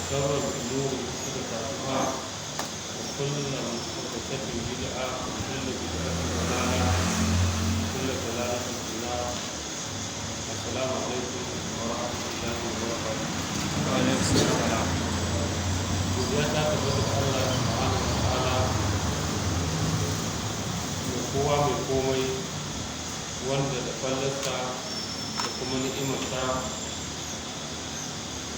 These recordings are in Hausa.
وشر الأمور محدثاتها وكل محدثة بدعة وكل بدعة ضلالة وكل ضلالة في النار. السلام عليكم ورحمة الله وبركاته. وعليكم السلام. godiya ta tabbata ga Allah subhanahu wa ta'ala mai kowa mai komai wanda da fallasta da kuma ni'imarsa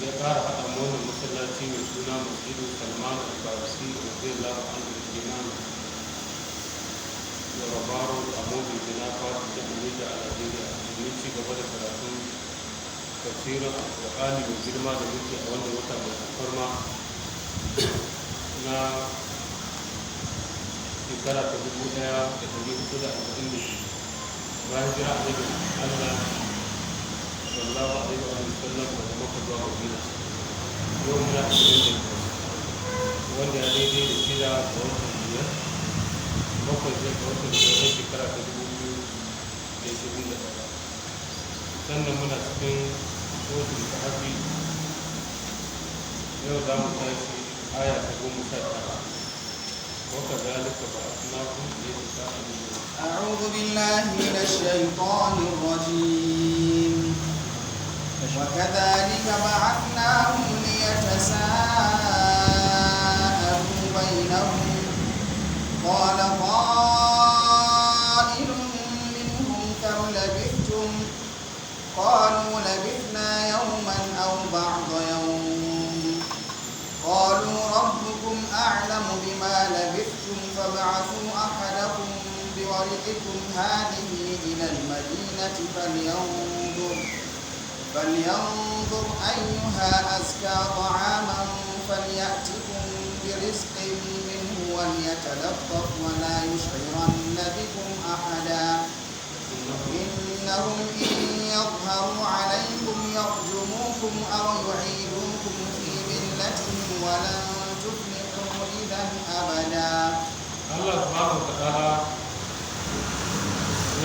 ya ƙara haɗa mana masallaci mai suna masjidu Salman al-Farisi radiyallahu anhu da kenan da rabaro a mobil bina fata ta Abuja a Najeriya domin ci gaba da karatun tafsirin alƙur'ani mai girma da muke a wannan wata mai alfarma na shekara ta 1440 bayan jira a daga Allah sallallahu alaihi wa sallam daga Makka zuwa Madina. Yau muna 20 wanda ya daidai da shida ga watan biyar bakwai zai ga watan biyar na shekara ta 2021. Sannan muna cikin suratul Kahfi. Yau za mu tashi aya ta 19 وكذلك بعثناهم ليتساءلوا. أعوذ بالله من الشيطان الرجيم. وكذلك بعثناهم ليتساءلوا بينهم قال قائل منهم كم لبثتم قالوا لبثنا يوما أو بعض يوم قالوا ربكم أعلم بما لبثتم فابعثوا أحدكم بورقكم هذه إلى المدينة فلينظر أيها أزكى طعاما فليأتكم برزق منه وليتلطف ولا يشعرن بكم أحدا إنهم إن يظهروا عليكم يرجموكم أو يعيدوكم في ملتهم ولن تفلحوا إذا أبدا. Allah subhanahu wa ta'ala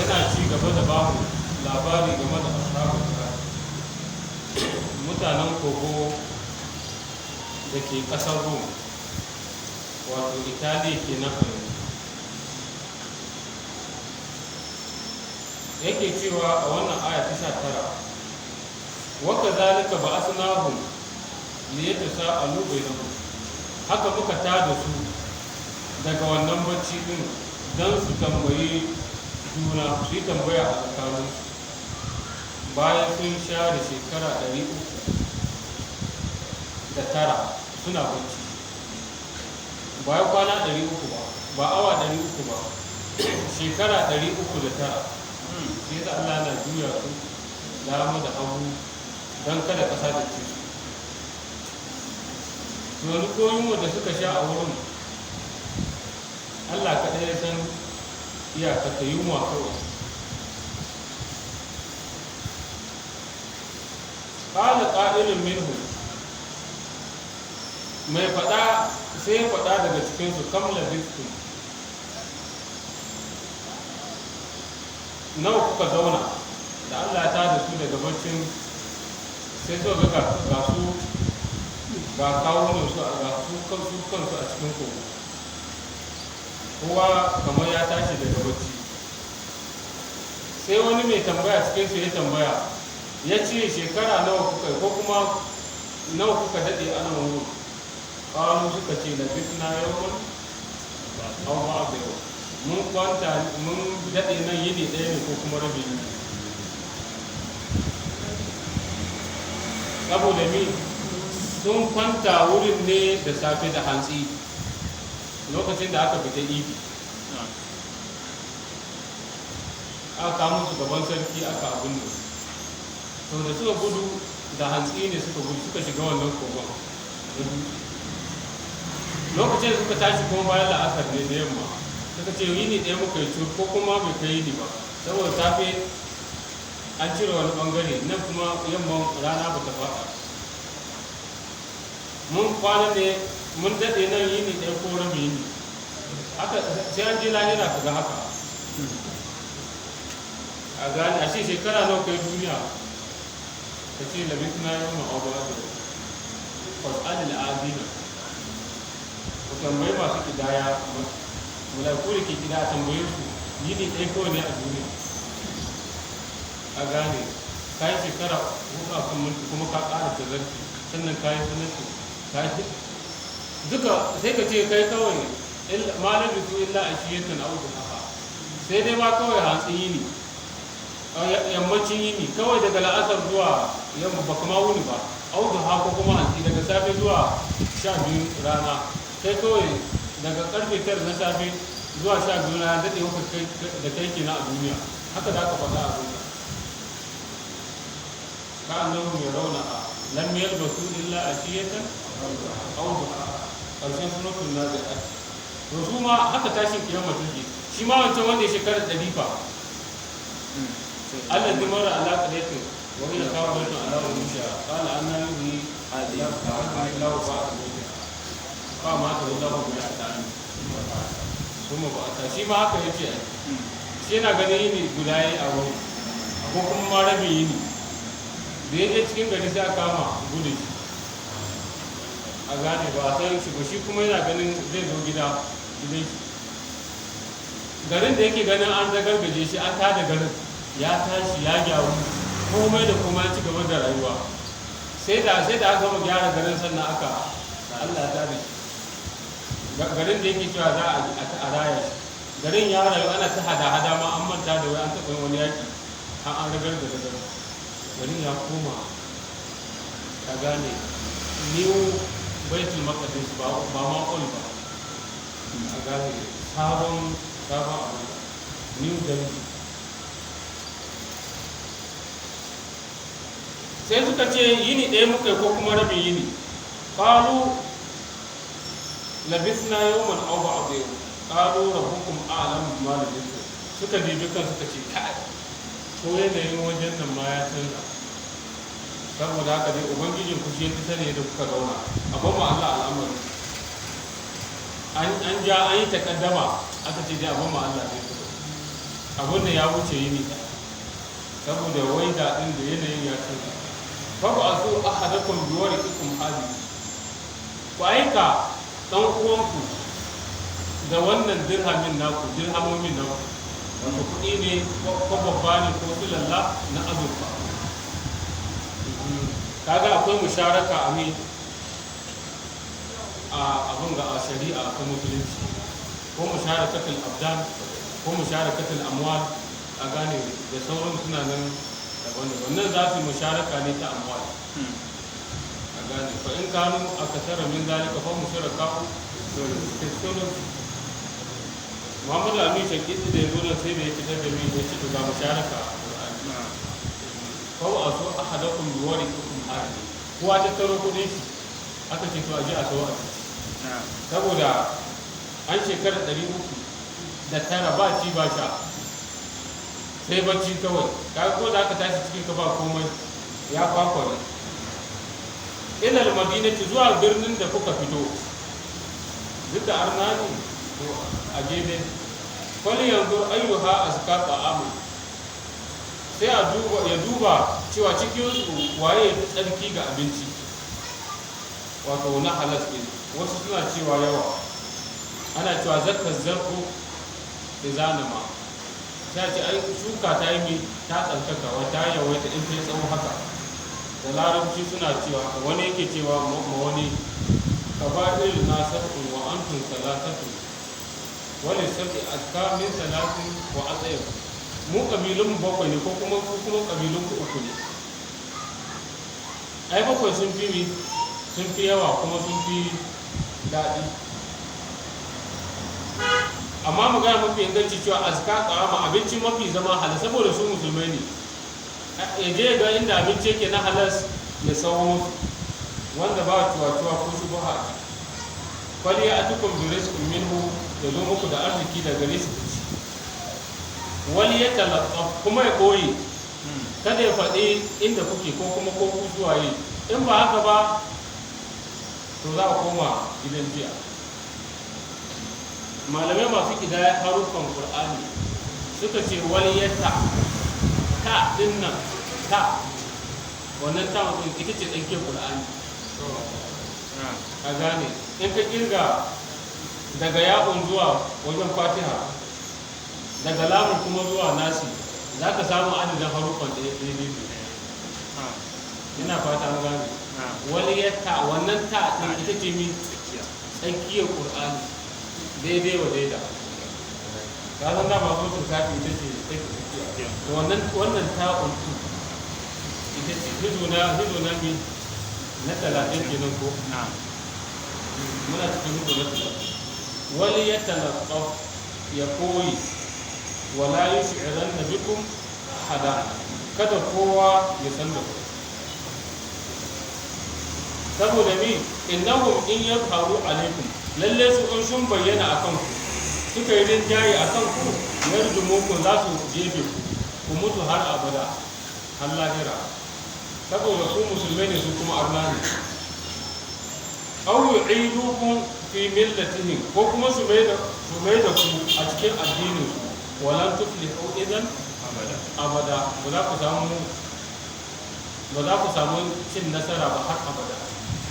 yana ci gaba da bamu labari game da ashabul kahf, mutanen kogo da ke ƙasar Rum, wato Italiya kenan a yanzu. Yake cewa a wannan aya ta 19 wa kadhalika ba'athnahum liyatasaalu bainahum, haka muka tada su daga wannan bacci din don su tambayi juna, su yi tambaya a tsakanin bayan sun share shekara 309 suna bacci, bayan kwana 300 ba awa 300 ba, shekara 309. sai da Allah na juya su dama da hagu don kada ƙasa da ce su. Wani koyin da suka sha a wurin Allah kaɗai ya san iyaka ta yunwa kawai. ƙala ƙa'ilin minhu, mai faɗa sai faɗa daga cikinsu kam labistu, nawa kuka zauna da Allah ta da su daga baccin, sai so ga su ga kawunan su ga su kansu a cikin kogo, kowa kamar ya tashi daga bacci. Sai wani mai tambaya cikin su ya tambaya ya ce shekara nawa kuka ko kuma nawa kuka daɗe ana wuri. Ƙalu suka ce na bisna yawon au ba da yau, mun kwanta mun daɗe nan yini ɗaya ne ko kuma rabi ne. Saboda mi sun kwanta wurin ne da safe da hantsi lokacin da aka fita idi, aka kamo su gaban sarki aka abin da to da suka gudu da hantsi ne suka gudu suka shiga wannan kogon. Lokacin da suka tashi kuma bayan la'asar ne da yamma suka ce yini ɗaya muka yi ko kuma bai kai yini ba, saboda safe an cire wani bangare nan kuma yamma rana ba ta faɗa. Mun kwana ne mun daɗe nan yini ɗaya ko rabi yini, haka sai an je lahira ka ga haka a gane a ce shekara nawa kai duniya ka ce labisna yau ma'abu da fas'alil adina ku tambayi masu kidaya mulaiku da ke kidaya tambaye su yini ɗaya kawai ne a duniya a gane ka yi shekara hudu a kan mulki kuma ka ƙara tazarci sannan ka yi sanatu ka yi duka sai ka ce kai kawai malar da su illa a shi yadda na auku haka sai dai ma kawai hantsin yini yammacin yini kawai daga la'asar zuwa yamma ba kama wuni ba auku haka kuma hantsi daga safe zuwa 12 rana sai kawai daga karfe 9 na safe zuwa 12 rana daɗe da kai ke na a duniya haka da aka faɗa a duniya ka annahu ya rauna a lam yalbasu illa ashiyatan aw duha karshen suratul nazi'at to su ma haka tashin kiyama take shi ma wancan wanda ya shekara 100 fa Allah ya mara alaka da yake wa ila kawatun ala rusha qala anna yuhi hadhihi Allahu fa ma ta Allahu bi ta'ala kuma ba ta shi ma haka yace shi yana ganin yini guda yayi a wuri ko kuma ma rabin yini da ya je cikin gari sai aka kama gudu shi a gane ba a san shi ba shi kuma yana ganin zai zo gidan shi garin da yake ganin an zagargaje shi an tada garin ya tashi ya gyaru komai da kuma ya ci gaba da rayuwa sai da aka gama gyara garin sannan aka Allah ya tada shi garin da yake cewa za a raya shi garin ya rayu ana ta hada-hada ma an manta da wai an taɓa wani yaƙi an ragar da garin garin ya koma ka gane new baitul maqdis ba ma ƙul ba a gane sabon abu new delhi sai suka ce yini ɗaya muka ko kuma rabin yini qalu labisna yawman aw ba'd yawm qalu rabbukum a'lamu bima labistum suka dibi kan suka ce kai ko yanayin wajen nan ma ya canza saboda haka dai ubangijin ku shi ya sani da kuka zauna amma ma Allah al'amari an ja an yi takaddama aka ce dai amma ma Allah zai fito abin da ya wuce yini saboda waida din da yanayin ya canza fa ba su ahadakum bi wariqikum hadi ku aika dan uwanku da wannan dirhamomin naku wanda kuɗi ne ko babba ne ko filalla na azurfa kaga akwai musharaka a ne a abin ga a shari'a ta musulunci ko musharakatul abdan ko musharakatul amwal a gane da sauran suna nan daban-daban nan za su musharaka ne ta amwal a gane fa in kanu a kasara min zalika fa musharaka Muhammadu Amin Shakiti da ya zo nan sai da ya fitar da mai ya ci ga musharaka a Qur'ani. Kawo a so ahadakum bi wariqikum hadi. Kowa ta taro kudin shi aka ce to a ji a so a ci. Saboda an shekara 309 ba ci ba sha. Sai bacci kawai. Kaga ko da aka tashi cikin ka ba komai ya kwakwale. Ila al-Madinati zuwa birnin da kuka fito. Duk da arnani a gefe kwalli yanzu ayyuha a suka ta'amu sai ya duba cewa cikinsu waye ya fi tsarki ga abinci wato na halas ɗin wasu suna cewa yawa ana cewa zakar zarko da zanama sai ce ai shuka ta yi ta tsarkaka wata yawaita in ta yi tsawo haka da larabci suna cewa wani yake cewa ma wani ka ba irin nasar'un wa antun salatatun wani sabi aska min talatin wa atsayin mu kabilun bakwai ne ko kuma kabilun uku ne ai bakwai sun fi yawa kuma sun fi daɗi amma magana mafi inganci cewa aska ƙarama abinci mafi zama halas saboda su musulmai ne ya je ga inda abinci yake na halas ya sawo wanda ba cuwa-cuwa ko shubuha a ciki kwali ya atukun birizkun minhu da zo muku da arziki da gare su ci wani ya talatta kuma ya koyi kada ya faɗi inda kuke ko kuma ko ku zuwa yi in ba haka ba to za a koma gidan jiya malamai masu kidaya haruffan qur'ani suka ce wani ya ta dinnan ta wannan ta mutum ita ce tsakiyar qur'ani a gane in ka kirga daga ya'un zuwa wajen fatiha daga lamun kuma zuwa nasi za ka samu adadin haruffan da ya biyu. Ina fata an gane wani ya ta wannan ta ɗin ita ce min tsakiyar ƙur'ani daidai wa daida ka san da masu turkafi ita ce tsakiya wannan ta untu ita ce hizo na mi na 30 kenan ko muna cikin hizo na 30 wani ya talaqqaf ya koyi wala yush'iranna bikum hada kada kowa ya san da ku saboda ni innahum in yadharu alaikum lalle su in sun bayyana akan ku suka yi rinjaye akan ku yarjumukum za su jefe ku mutu har abada har lahira saboda ku musulmai ne su kuma arna ne aw yu'idukum fi millatihim ko kuma su mai da ku a cikin addinin su walan tuflihu idan abada ba za ku samu cin nasara ba har abada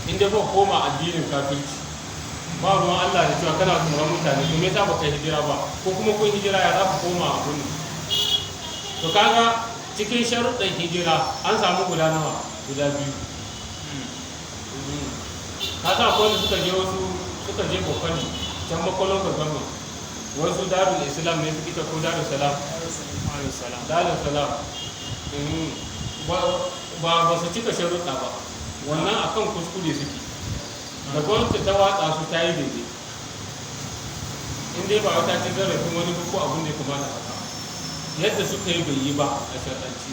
inda ba koma addinin kafirci ba ruwan Allah da cewa kana tsoron mutane to me yasa baka hijira ba ko kuma kun hijira ya za ku koma abun to kaga cikin sharuɗan hijira an samu guda nawa guda biyu ka sa akwai suka je bokani can makolon gaggawa wasu darul islam ne suke ta ko darul salam ba su cika sharuɗa ba wannan akan kuskure suke da gwamnati ta watsa su ta yi daidai in dai ba wata ce zarafin wani ko abin da ya kamata haka yadda suka yi bai yi ba a shaɗanci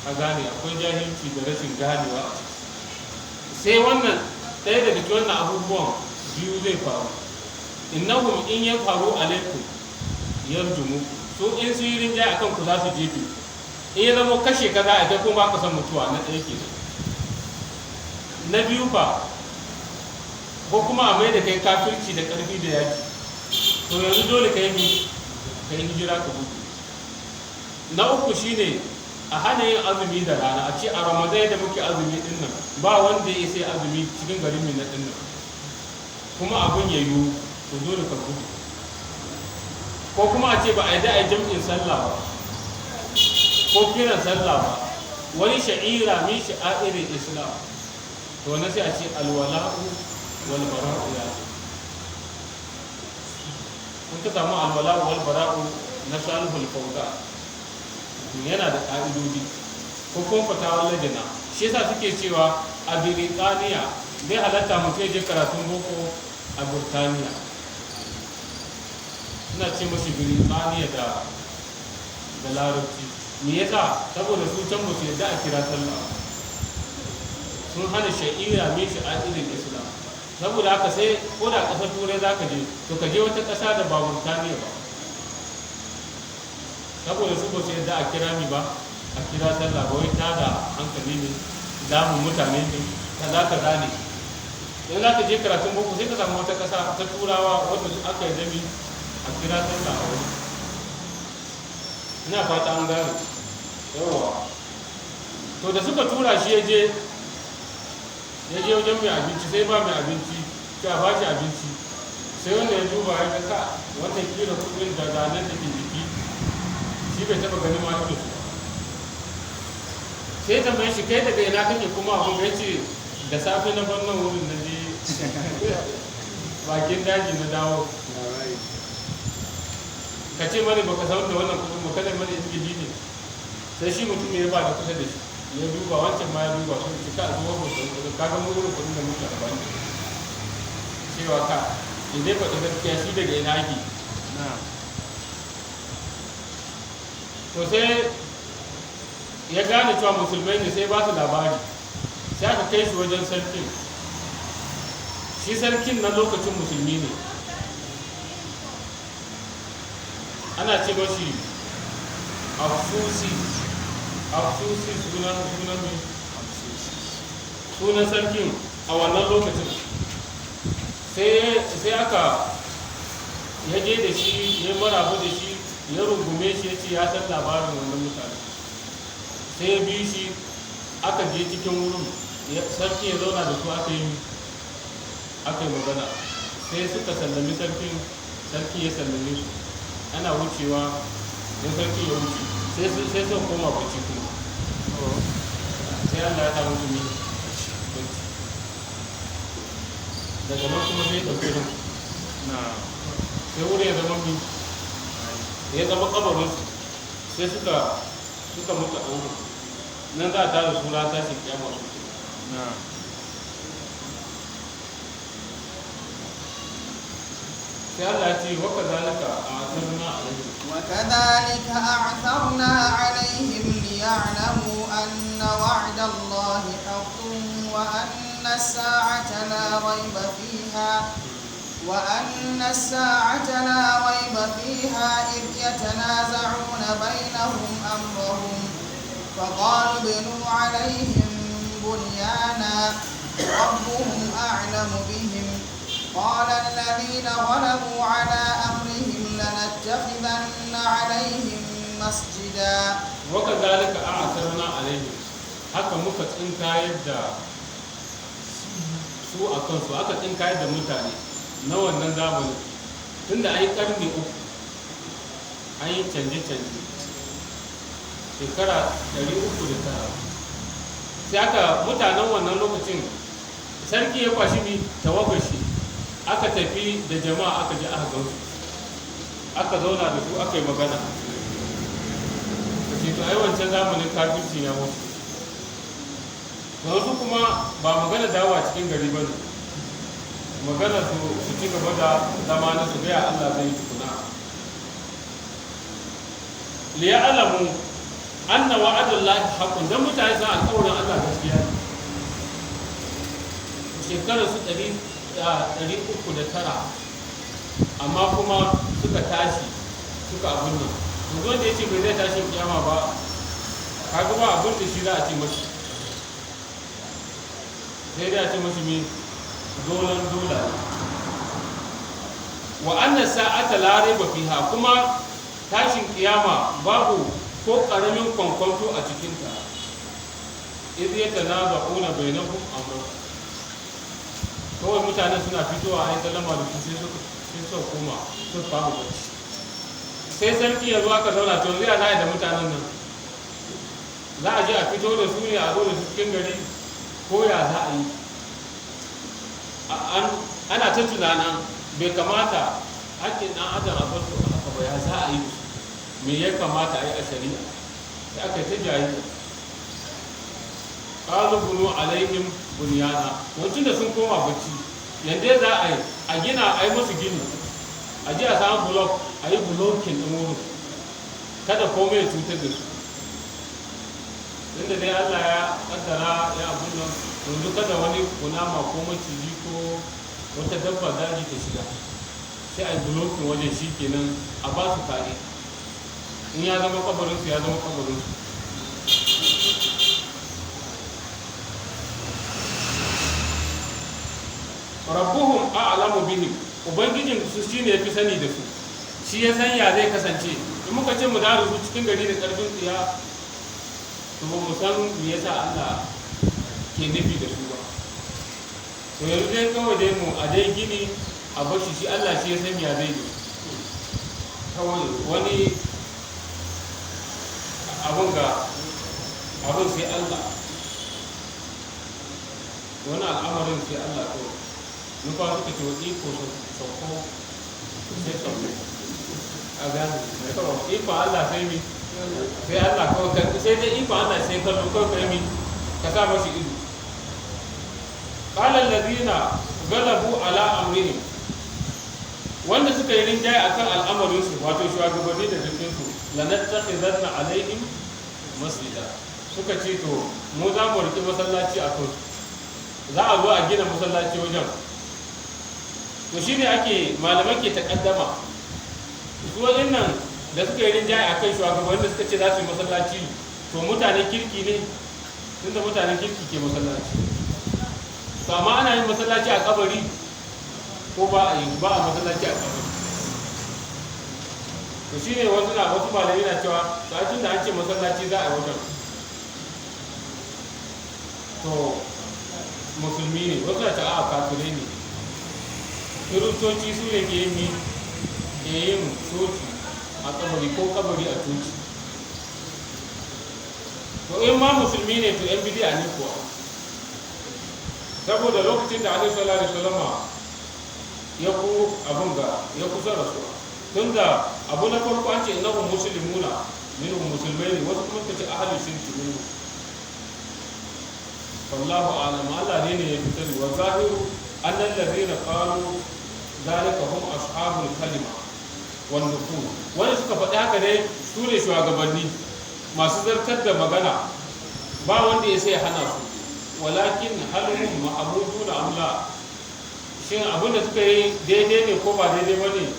a gane akwai jahilci da rashin ganewa a ciki sai wannan ɗaya daga cikin wannan abubuwan biyu zai faru innahum in ya faru alaikum yarjumu so in su yi rinjaye akan ku za su jefe in ya zama kashe ka za a kai kuma ba ka san mutuwa na ɗaya ke na biyu ba ko kuma a mai da kai kafirci da ƙarfi da yaki to yanzu dole ka yi hijira ka gudu na uku shine a hana yin azumi da rana a ce a ramadan da muke azumi din nan ba wanda ya sai azumi cikin garin mai na din nan kuma abin ya yiwu to dole ka gudu ko kuma a ce ba a yi da a yi jam'in sallah ba ko kiran sallah ba wani sha'ira min sha'irin islam to na sai a ce alwala'u wal bara'u ya kun ka samu alwala'u wal bara'u na salihul fawda yana da ƙa'idodi ko kuma fatawar lajina shi yasa suke cewa a Birtaniya zai halatta mutum je karatun boko a Burtaniya suna ce mashi Birtaniya da larabci me yasa saboda su can ba su yadda a kira sallah sun hana sha'ira mai sha'irin islam saboda haka sai ko da ƙasar turai za ka je to ka je wata ƙasa da ba Burtaniya ba saboda su ba su yadda a kira mi ba a kira sallah ba wai ta da hankali ne damun mutane ne ka za ne in za ka je karatun boko sai ka samu wata ƙasa ta turawa wadda su aka yi dami a kira sallah a wani ina fata an gane yawa to da suka tura shi ya je wajen mai abinci sai ba mai abinci ka ba shi abinci sai wanda ya duba ya ga ka wannan kira kudin da zanen da ke jiki shi bai taba ganin ma ido sai tambaye shi kai daga ina kake kuma abin ya ce da safe na bannan wurin na je bakin daji na dawo ka ce mani baka san da wannan kudin ba kada mani izgidi ne sai shi mutum ya ba da kusa da shi ya duba wancan ma ya duba sun cika a zuwa hoton kudin kaga mu wurin kudin da muke amfani cewa ka idan ba gaskiya shi daga ina ake to sai ya gane cewa musulmai ne sai ba su labari sai aka kai shi wajen sarkin shi sarkin na lokacin musulmi ne ana ce mashi afsusi sunan sarkin a wannan lokacin sai aka ya je da shi ya marabu da shi ya rungume shi ya ce ya san labarin wannan mutane sai ya bi shi aka je cikin wurin sarki ya zauna da su aka yi aka yi magana sai suka sallami sarki ya sallame su ana wucewa don sarki ya wuce sai suka koma bacci kuma sai Allah ya samu su daga nan kuma sai ɗauke rin sai wuri ya zama bi ya zama kabarinsu sai suka mutu a wuri nan za a tara su ran tashin kiyama su sai Allah ya ce waka zalika a asarna alaihim وكذلك أعثرنا عليهم ليعلموا أن وعد الله حق وأن الساعة لا ريب فيها إذ يتنازعون بينهم أمرهم فقالوا ابنوا عليهم بنيانا ربهم أعلم بهم قال الذين غلبوا على أمرهم لنتخذن عليهم مسجدا وكذلك أعثرنا عليهم haka muka tsinkayar da su a kansu aka tsinkayar da mutane na wannan zamanin tunda an yi karni uku an yi canje-canje shekara 309 sai aka mutanen wannan lokacin sarki ya kwashi mi tawagashi aka tafi da jama'a aka ji aka gansu aka zauna da su aka yi magana ce to ai wancan zamanin kafirci ya mutu da wasu kuma ba magana dawa cikin gari ba ne magana su ci gaba da zama na su gaya Allah zai tukuna liya alamu anna wa'adullahi haqqun dan mutane sun alƙawarin Allah gaskiya ne shekarar su 309 amma kuma suka tashi suka abin nan yanzu da ya ce bai zai tashi kiyama ba kaga ba abin da shi za a ce mashi sai dai a ce mashi mai dolan dola wa annan sa'ata la raiba fiha kuma tashin kiyama babu ko karamin kwankwanto a cikinta idh yatanaza'una bainahum amra kawai mutane suna fitowa a yi kalama da su sai suka koma suka fara bacci sai sarki ya zo aka zauna to zai na da mutanen nan za a je a fito da su ne a zo da su cikin gari ko ya za a yi ana ta tunanin bai kamata hakkin ɗan adam a bar su a haka ba ya za a yi me ya kamata a yi a shari'a sai aka yi ta jayi ƙalubunu alaihim bunyana wancan da sun koma bacci yadda za a yi a gina a yi musu gini a ji a samu blok a yi blokin ɗin wurin kada komai ya cutar da su inda dai Allah ya kaddara ya abin nan yanzu kada wani kunama ko maciji ko wata dabba daji ta shiga sai a yi blokin wajen shi kenan a ba su kare in ya zama kabarinsu ya zama kabarinsu rabbuhum a'lamu bihim ubangijin su shine yafi sani da su shi ya san ya zai kasance in muka ce mu da su cikin gari da karfin tsiya to ba mu san me yasa Allah ke nufi da su ba to yanzu dai kawai dai mu a dai gini a bashi shi Allah shi ya san ya zai yi kawai wani abun sai Allah wani al'amarin sai Allah kawai nufa suka ce wa iko sauko sai sauko a gani iko Allah sai mi sai Allah kawai sai dai iko Allah sai kallo kawai kai mi ka sa mashi ido qala alladhina galabu ala amrihim wanda suka yi rinjaye akan al'amarin su wato shugabanni da dukkan su lanattakhidanna alaihim masjida suka ce to mu za mu riki masallaci a kansu za a zo a gina masallaci wajen to shi ne ake malamai ke takaddama su waɗannan da suka yi rinjaye a kan shugabannin da suka ce za su yi masallaci to mutanen kirki ne tun da mutanen kirki ke masallaci to amma ana yin masallaci a kabari ko ba a yi ba a masallaci a kabari to shi ne wasu malamai na cewa to a tun da an ce masallaci za a yi wajen to musulmi ne wasu na ce a kafirai ne kiristoci su ne ke yin coci a kabari ko kabari a coci. To in ma musulmi ne to yan bidiya ne kuwa, saboda lokacin da alaihi sallallahu alaihi wasallama ya kusa rasuwa, tunda abu na farko an ce innahum muslimuna minhum musulmai ne, wasu kuma kace ahlul shirki minhum, wallahu a'lam. Allah ne ya fitar wa zahiru annal ladina qalu zalika hum ashabul kalima wan nufur, wanda suka faɗi haka ne su ne shugabanni masu zartar da magana, ba wanda ya sai hana su, walakin halhum ma'amuduna amla, shin abin da suka yi daidai ne ko ba daidai ba ne,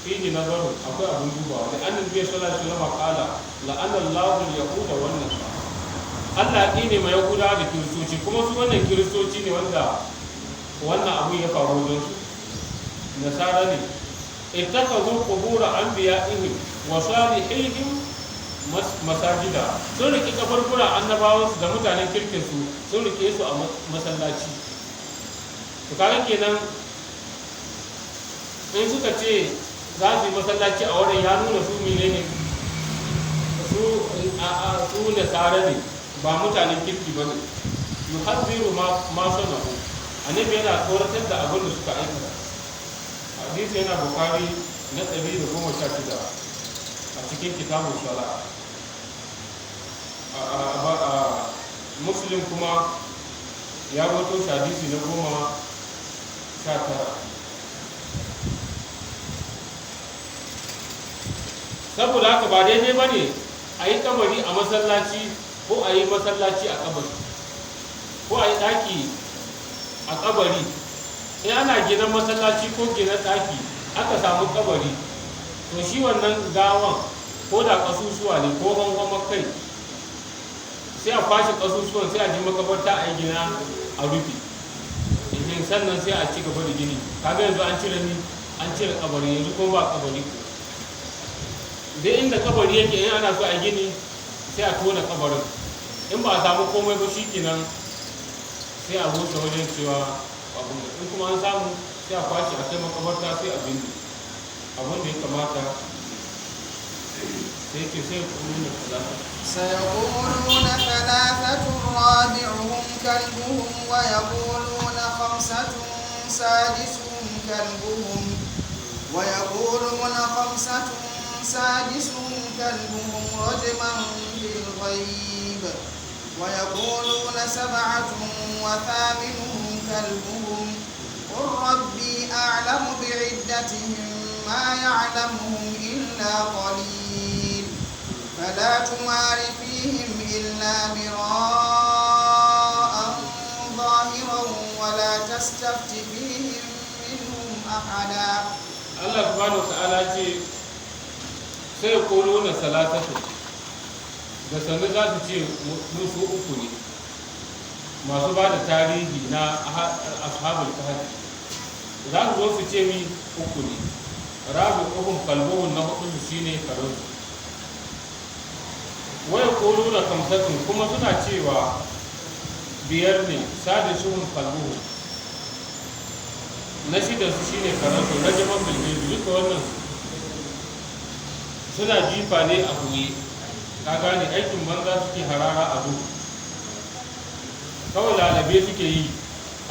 fihi nazaru, akwai abin dubawa. Da annabi sallallahu alaihi wasallam qala la'ana Allahu al-yahuda wan nasara, Allah ne mai yahuda da kiristoci, kuma su wannan kiristoci ne wanda wannan abu ya faru don su. Nasara ne ittakazu qubur anbiya'ihim wa salihihim masajida, sun rike kaburbura annabawansu da mutanen kirkin su, sun rike su a masallaci. To kaga kenan in suka ce za su yi masallaci a wurin, ya nuna su menene, su nasara ne, ba mutanen kirki ba ne. Yuhadhiru ma sanahu, annabi yana tsoratar da abin da suka aikata. Hadisi yana Bukhari na 116 a cikin kitabun sala. Muslim kuma ya rawaito shi hadisi na 19. Saboda haka ba daidai ba ne a yi kabari a masallaci, ko a yi masallaci a kabari, ko a yi ɗaki a kabari. In ana gidan masallaci ko gidan ɗaki aka samu kabari, to shi wannan gawan ko da ƙasusuwa ne ko gwangwamar kai, sai a kwashe ƙasusuwan sai a ji makabarta a yi gina a rufe, sannan sai a ci gaba da gini. Kaga yanzu an cire kabari, yanzu ko ba kabari. Dai inda kabari yake, in ana so a gini sai a tona kabarin, in ba a samu komai ba shikenan sai a rusa wajen cewa abin da, in kuma an samu sai a kwashe a kai makabarta sai a binne abin da ya kamata. sai ke sai kuluna talata, سيقولون ثلاثة رابعهم كلبهم ويقولون خمسة سادسهم كلبهم رجما بالغيب، ويقولون سبعة وثامنهم كلبهم قل ربي أعلم بعدتهم ما يعلمهم إلا قليل فلا تمار فيهم إلا مراء ظاهرا ولا تستفت فيهم منهم أحدا. Allah subhanahu wa ta'ala ce sai kuluna salatatu, da sannu za su ce musu uku ne masu ba da tarihi na ashabul kahfi, za su zo su ce mi uku ne, rabi'uhum kalbuhum, na hudu shine karansu. Waya kuluna kamsatun, kuma suna cewa biyar ne, sadisuhum kalbuhum, na shida su shine karansu, rajaman bilbil. Duka wannan suna jifa ne a buye, ka gane, aikin banza suke harara a duhu, kawai lalabe suke yi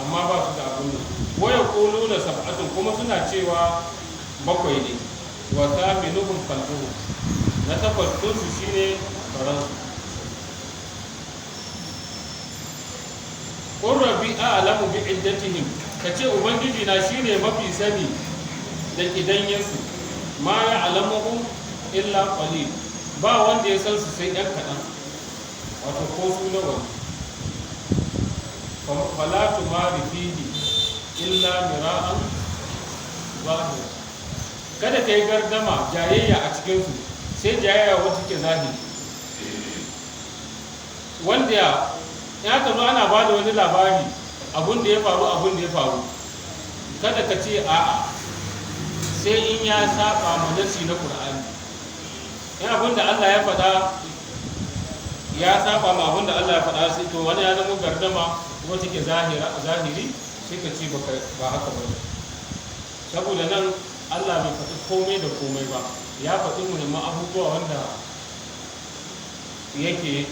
amma ba su da abin nan. Waya kolo da sab'atun, kuma suna cewa bakwai ne, wa thaminuhum kalbuhum, na takwas su shine faransu. Qur rabbi a'lamu bi iddatihim, kace ubangiji na shine mafi sani da kidanyensu, ma ya'lamuhum illa qalil, ba wanda ya san su sai ɗan kaɗan, wato ko su nawa ne. Fala tumari fihi illa mira'an zahir, kada ka yi gardama jayayya a cikinsu sai jayayya wacce ke zahiri, wanda ya zo ana ba da wani labari abun da ya faru, kada ka ce a'a sai in ya saba ma nasi na Qur'ani. In abin da Allah ya faɗa ya saba ma abin da Allah ya faɗa, sai to wani ya zama gardama kuma take zahiri, sai ka ce ba haka ba. saboda nan Allah bai faɗi komai da komai ba, ya faɗi muhimman abubuwa wanda yake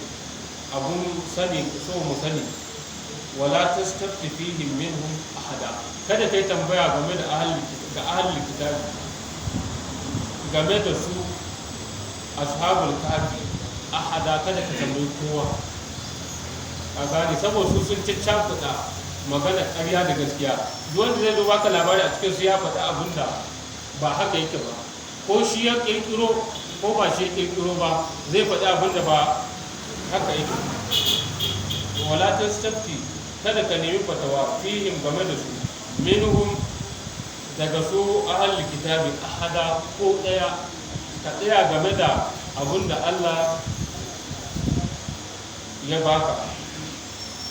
abun sani so mu sani. Wala tastafti fihim minhum ahada, kada kai tambaya game da ahlul kitabi, game da su ashabul kafi ahada, kada ka tambayi kowa. A gane saboda su sun caccakuɗa magana ƙarya da gaskiya. Duk wanda zai zo baka labari a cikin su ya faɗi abin da ba haka yake ba, ko shi ya ƙirƙiro ko ba shi ya ƙirƙiro ba, zai faɗi abin da ba haka yake. Wala tastafti, kada ka nemi fatawa fihim game da su minhum daga su ahlul kitabi ahada ko ɗaya, ka tsaya game da abin da Allah ya baka.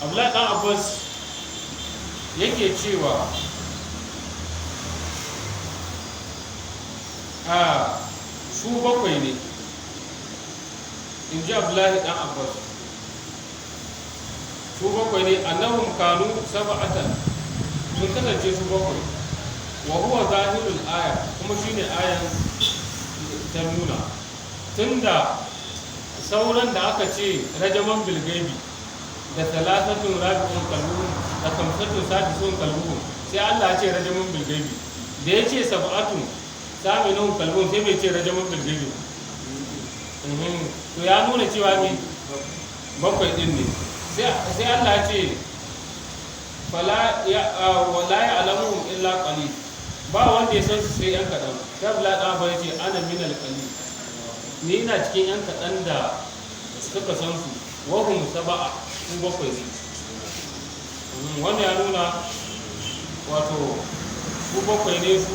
Abdullahi ɗan Abbas yake cewa su bakwai ne, in ji Abdullahi ɗan Abbas, su bakwai ne, annahum kanu sab'atan, sun kasance su bakwai, wa huwa zahirul aya, kuma shine ayan ta nuna. Tunda sauran da aka ce rajaman bilgaibi da talatatun rabi'un kalbuhum da kamsatun sadisun kalbuhum, sai Allah ya ce rajaman bilgaibi. Da ya ce sab'atun saminun kalbuhum sai bai ce rajaman bilgaibi. To ya nuna cewa ne bakwai din ne. Sai Allah ya ce wala ya alamuhum illa qalil, ba wanda ya san su sai yan kaɗan. Sai Allah ɗan ba ya ce ana minal qalil, ni ina cikin yan kaɗan da suka san su, wahum saba'a, su bakwai ne. Wannan ya nuna wato su bakwai ne, su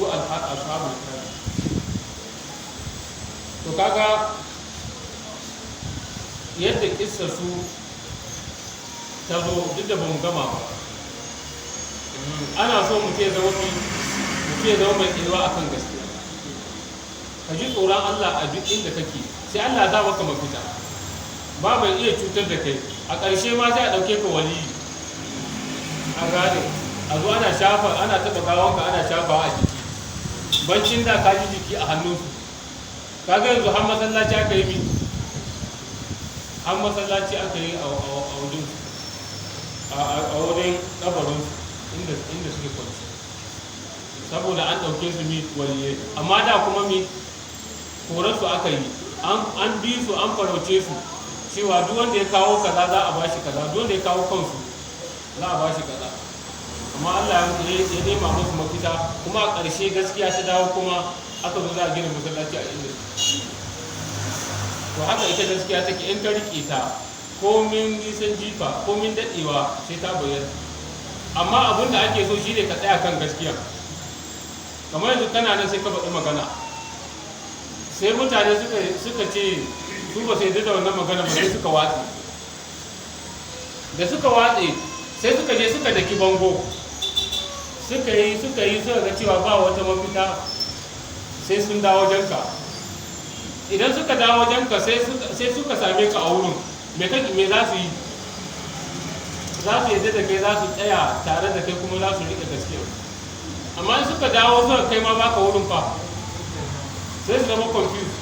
ashabul kahfi. To kaga yadda kissa su ta zo, duk da ba mu gama ba. Ana so mu ce zama mai ilwa akan gaskiya, ka ji tsoron Allah a duk inda kake, sai Allah za maka mafita, ba mai iya cutar da kai. A ƙarshe ma sai a ɗauke ka waliyi, a gane a zo ana taɓa gawanka ana shafa a jiki, bancin da ka ji jiki a hannunsu. Kaga yanzu har masallaci aka yi a wajen kabarinsu inda suke kwanci, saboda an ɗauke su waliyai. Amma da kuma korarsu aka yi, an bi su, an farauce su, cewa duk wanda ya kawo kaza za a bashi kaza, duk wanda ya kawo kansu za a bashi kaza. Amma Allah ya nema musu mafita, kuma a ƙarshe gaskiya ta dawo, kuma aka zo za a gina masallaci a inda. To haka ita gaskiya take, in ka riƙe ta komin nisan jifa, komin daɗewa sai ta bayyana. Amma abin da ake so shi ne ka tsaya kan gaskiya. Kamar yanzu kana nan sai ka faɗi magana, sai mutane suka ce su ba sai da wannan magana ba, sai suka watse. Da suka watse sai suka je suka daki bango, suka ga cewa ba wata mafita sai sun dawo janka. Idan suka dawo janka sai suka same ka a wurin, me za su yi? Za su yadda da kai, za su tsaya tare da kai, kuma za su riƙe gaskiya. Amma in suka dawo suka kai ma baka wurin fa, sai su zama confused,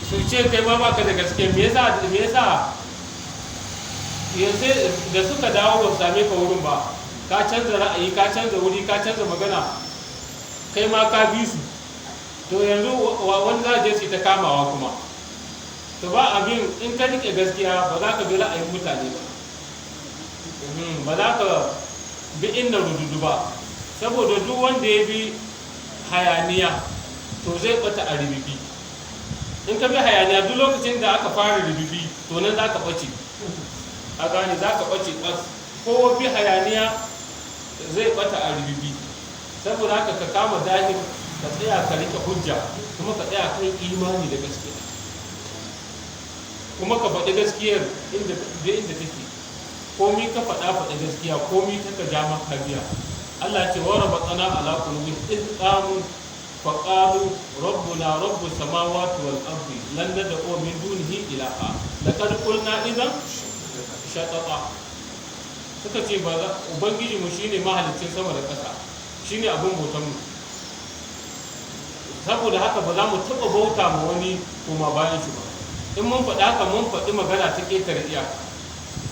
su ce kai ma baka da gaskiya. Me yasa yanzu da suka dawo ba su same ka wurin ba, ka canza ra'ayi, ka canza wuri, ka canza magana, kai ma ka bi su. To yanzu wani za a je su ta kamawa kuma. To ba abin, in ka rike gaskiya ba za ka bi ra'ayin mutane ba za ka bi inda rududu ba, saboda duk wanda ya bi hayaniya to zai bata a ribibi. In ka bi hayaniya duk lokacin da aka fara ribibi, to nan za ka ɓace, a gane za ka ɓace ɓas. Ko bi hayaniya zai bata a ribibi. Saboda haka ka kama dahir, ka tsaya ka rike hujja, kuma ka tsaya kan imani da gaskiya, kuma ka faɗi gaskiyar inda take. Komi ka faɗi gaskiya, komi ka ja maka biya. Allah ce wa rabatana ala qulubihim iz qamu fa qalu rabbuna rabbus samawati wal ardi lan nad'u min dunihi ilaha laqad qulna idhan shatata. Suka ce ba ubangiji mu shine mahaliccin sama da ƙasa, shine abin bautan mu. Saboda haka ba za mu taɓa bauta ma wani kuma bayan shi ba. In mun faɗi haka mun faɗi magana ta ƙetare iyaka.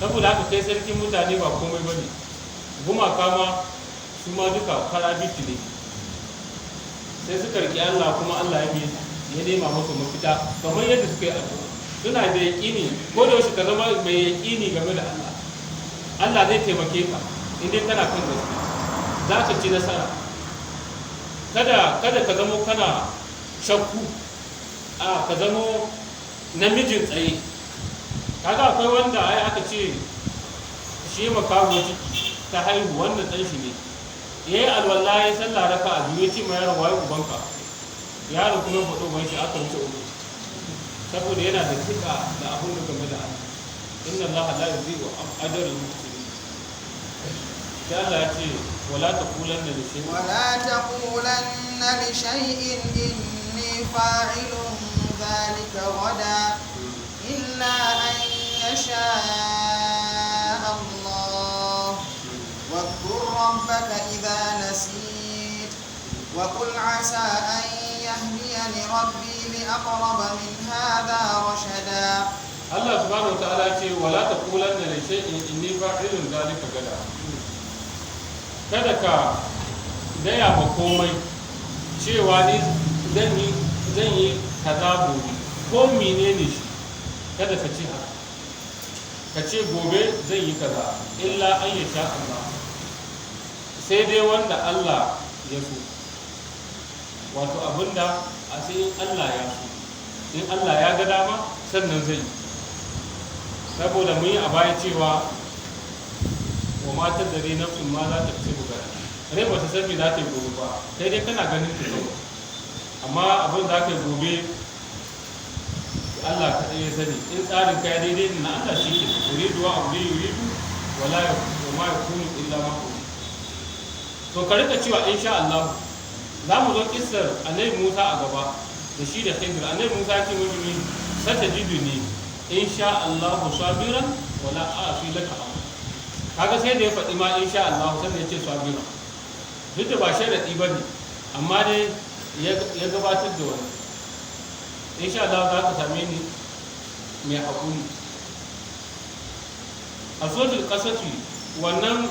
Saboda haka kai sarkin mutane ba komai ba ne, gumaka ma su ma duka karabiti ne. Sai suka riƙe Allah kuma Allah ya nema musu mafita kamar yadda suka yi addu'a. Suna da yaƙini, ko da yaushe ka zama mai yaƙini game da Allah. Allah zai taimake ka in dai kana kan gaske, za ka ci nasara. Kada ka zamo kana shakku, ka zamo namijin tsaye. Kaga akwai wanda ai aka ce shi makaho ciki ta haihu, wannan ɗan shi ne. Yayi alwala ya sallah raka a biyu, ce ma yaron waye ubanka, yaro kuma faɗo ban shi aka wuce uku, saboda yana da tika da abun da game da Allah. Inna Allah la yudhi'u ajral muhsinin. Sai Allah ya ce wala taqulanna li shay'in inni fa'ilun dhalika ghadan illa an yasha Allah واذكر ربك إذا نسيت وقل عسى أن يهديني ربي لأقرب من هذا رشدا. الله سبحانه وتعالى يقول ولا تقولن لشيء إني فاعل ذلك غدا. kada ka gaya ma komai cewa ni zan yi kaza gobe ko menene shi, kada ka ce haka. Ka ce gobe zan yi kaza illa an yasha Allah, sai dai wanda Allah ya so. Wato abinda a sai in Allah ya so, in Allah ya ga dama sannan zai yi. Saboda mun yi a baya cewa wa matar da rai nafsin ma za ta fi bugara, rai ba ta san me za ta yi gobe ba, sai dai kana ganin ta yau, amma abin da aka yi gobe Allah kaɗai ya sani. In tsarin ka ya daidai na Allah shi ke yuridu wa abu yuridu wala ya ma ya kunu illa ma kunu. To ka rika cewa insha Allah. Za mu zo kissar Annabi Musa a gaba da shi da Khidir. Annabi Musa ya ce mini satajiduni insha Allah sabiran wala a'fi laka amra. Kaga sai da ya faɗi ma insha Allah sannan ya ce sabiran. Duk da ba sharadi bane, amma dai ya gabatar da wani. Insha Allah za ka same ni mai haƙuri. A sojin ƙasashe wannan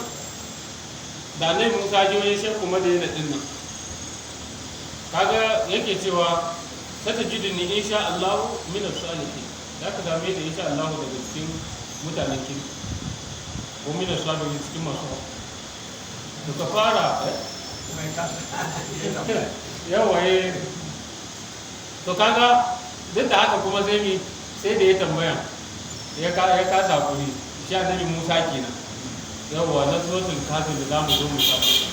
da Annabi Musa ji wani shakku madina din nan, kaga yake cewa satajiduni insha Allah min as-salihin, za ka same ni insha Allah daga cikin mutanen kirki ko min as-salihin, cikin masu haƙuri. To ka fara yawa to kaga duk da haka kuma sai da ya tambaya ya kasa hakuri, shi Annabi Musa kenan. Yawa na suratul kafir da zamu zo mu samu.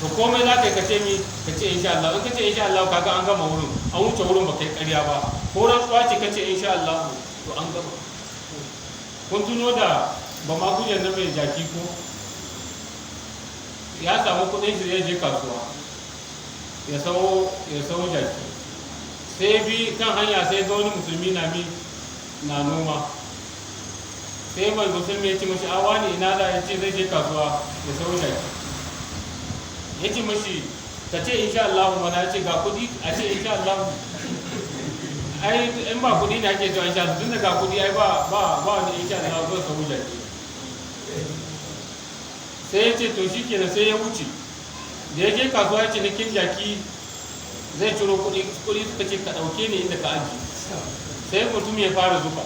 To komai za ka yi ka ce insha Allah. In ka ce insha Allah kaga an gama wurin, an wuce wurin ba kai ƙarya ba. Ko rantsuwa ce ka ce insha Allah to an gama. Kun tuno da ba ma kujen na mai jaki ko ya samu kuɗin shi zai je kasuwa ya sawo jaki, sai bi kan hanya sai ga wani musulmi na noma, sai mai musulmi ya ce mashi a wani ina da ya ce zai je kasuwa ya sawo jaki. Ya ce mashi ka ce insha Allah mana, ya ce ga kudi a ce insha Allah. Ai in ba kudi ne ake cewa insha Allah, tun da ga kudi ai ba wani insha Allah zai sawo jaki. Sai ya ce to shi kenan, sai ya wuce. Da ya je kasuwa ya ce nikin jaki zai ciro kuɗi suka ce ka ɗauke ni inda ka aji. Sai mutum ya fara zufa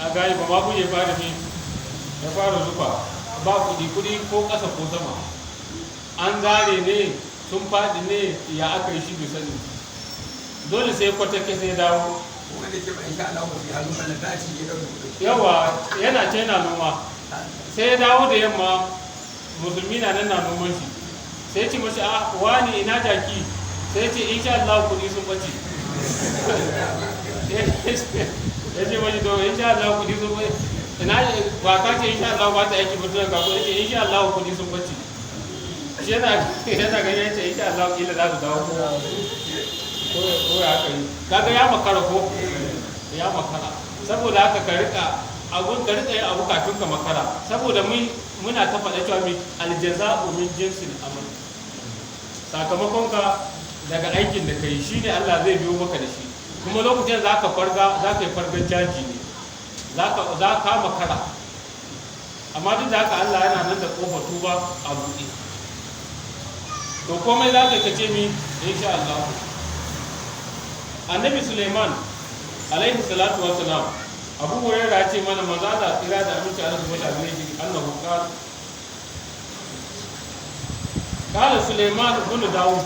a gani ba ma ya fara zufa, ba kuɗi ko ƙasa ko sama, an zare ne sun faɗi ne ya aka yi shi bai sani. Dole sai kwatake sai dawo yawa yana ce na noma. Sai ya dawo da yamma, musulmi na nan na noman shi, sai ce mashi a wani ina jaki, sai ce insha Allah kudi sun bace. Ya ce mashi to insha Allah kudi sun bace, ina ba ka ce insha Allah ba ta yaki mutum ka kudi, ce insha Allah kudi sun bace. Shi yana gani ya ce insha Allah kila za su dawo ko ya haka yi. Kaga ya makara ko ya makara. Saboda haka ka rika abun ka rika yin abu kafin ka makara, saboda muna ta faɗa cewa mi aljaza'u min jinsil amal, sakamakon ka daga aikin da kai shine Allah zai biyo maka da shi. Kuma lokacin za ka yi fargar jaji ne, za ka makara, amma duk da haka Allah yana nan da kofar tuba a buɗe. To komai za ka kace mi insha Allah. Annabi Suleiman alaihi salatu wa salam, Abu Hurairah ce mana manzo Allah tsira da aminci Allah subhanahu wa ta'ala annahu qala Suleiman ibn Dawud,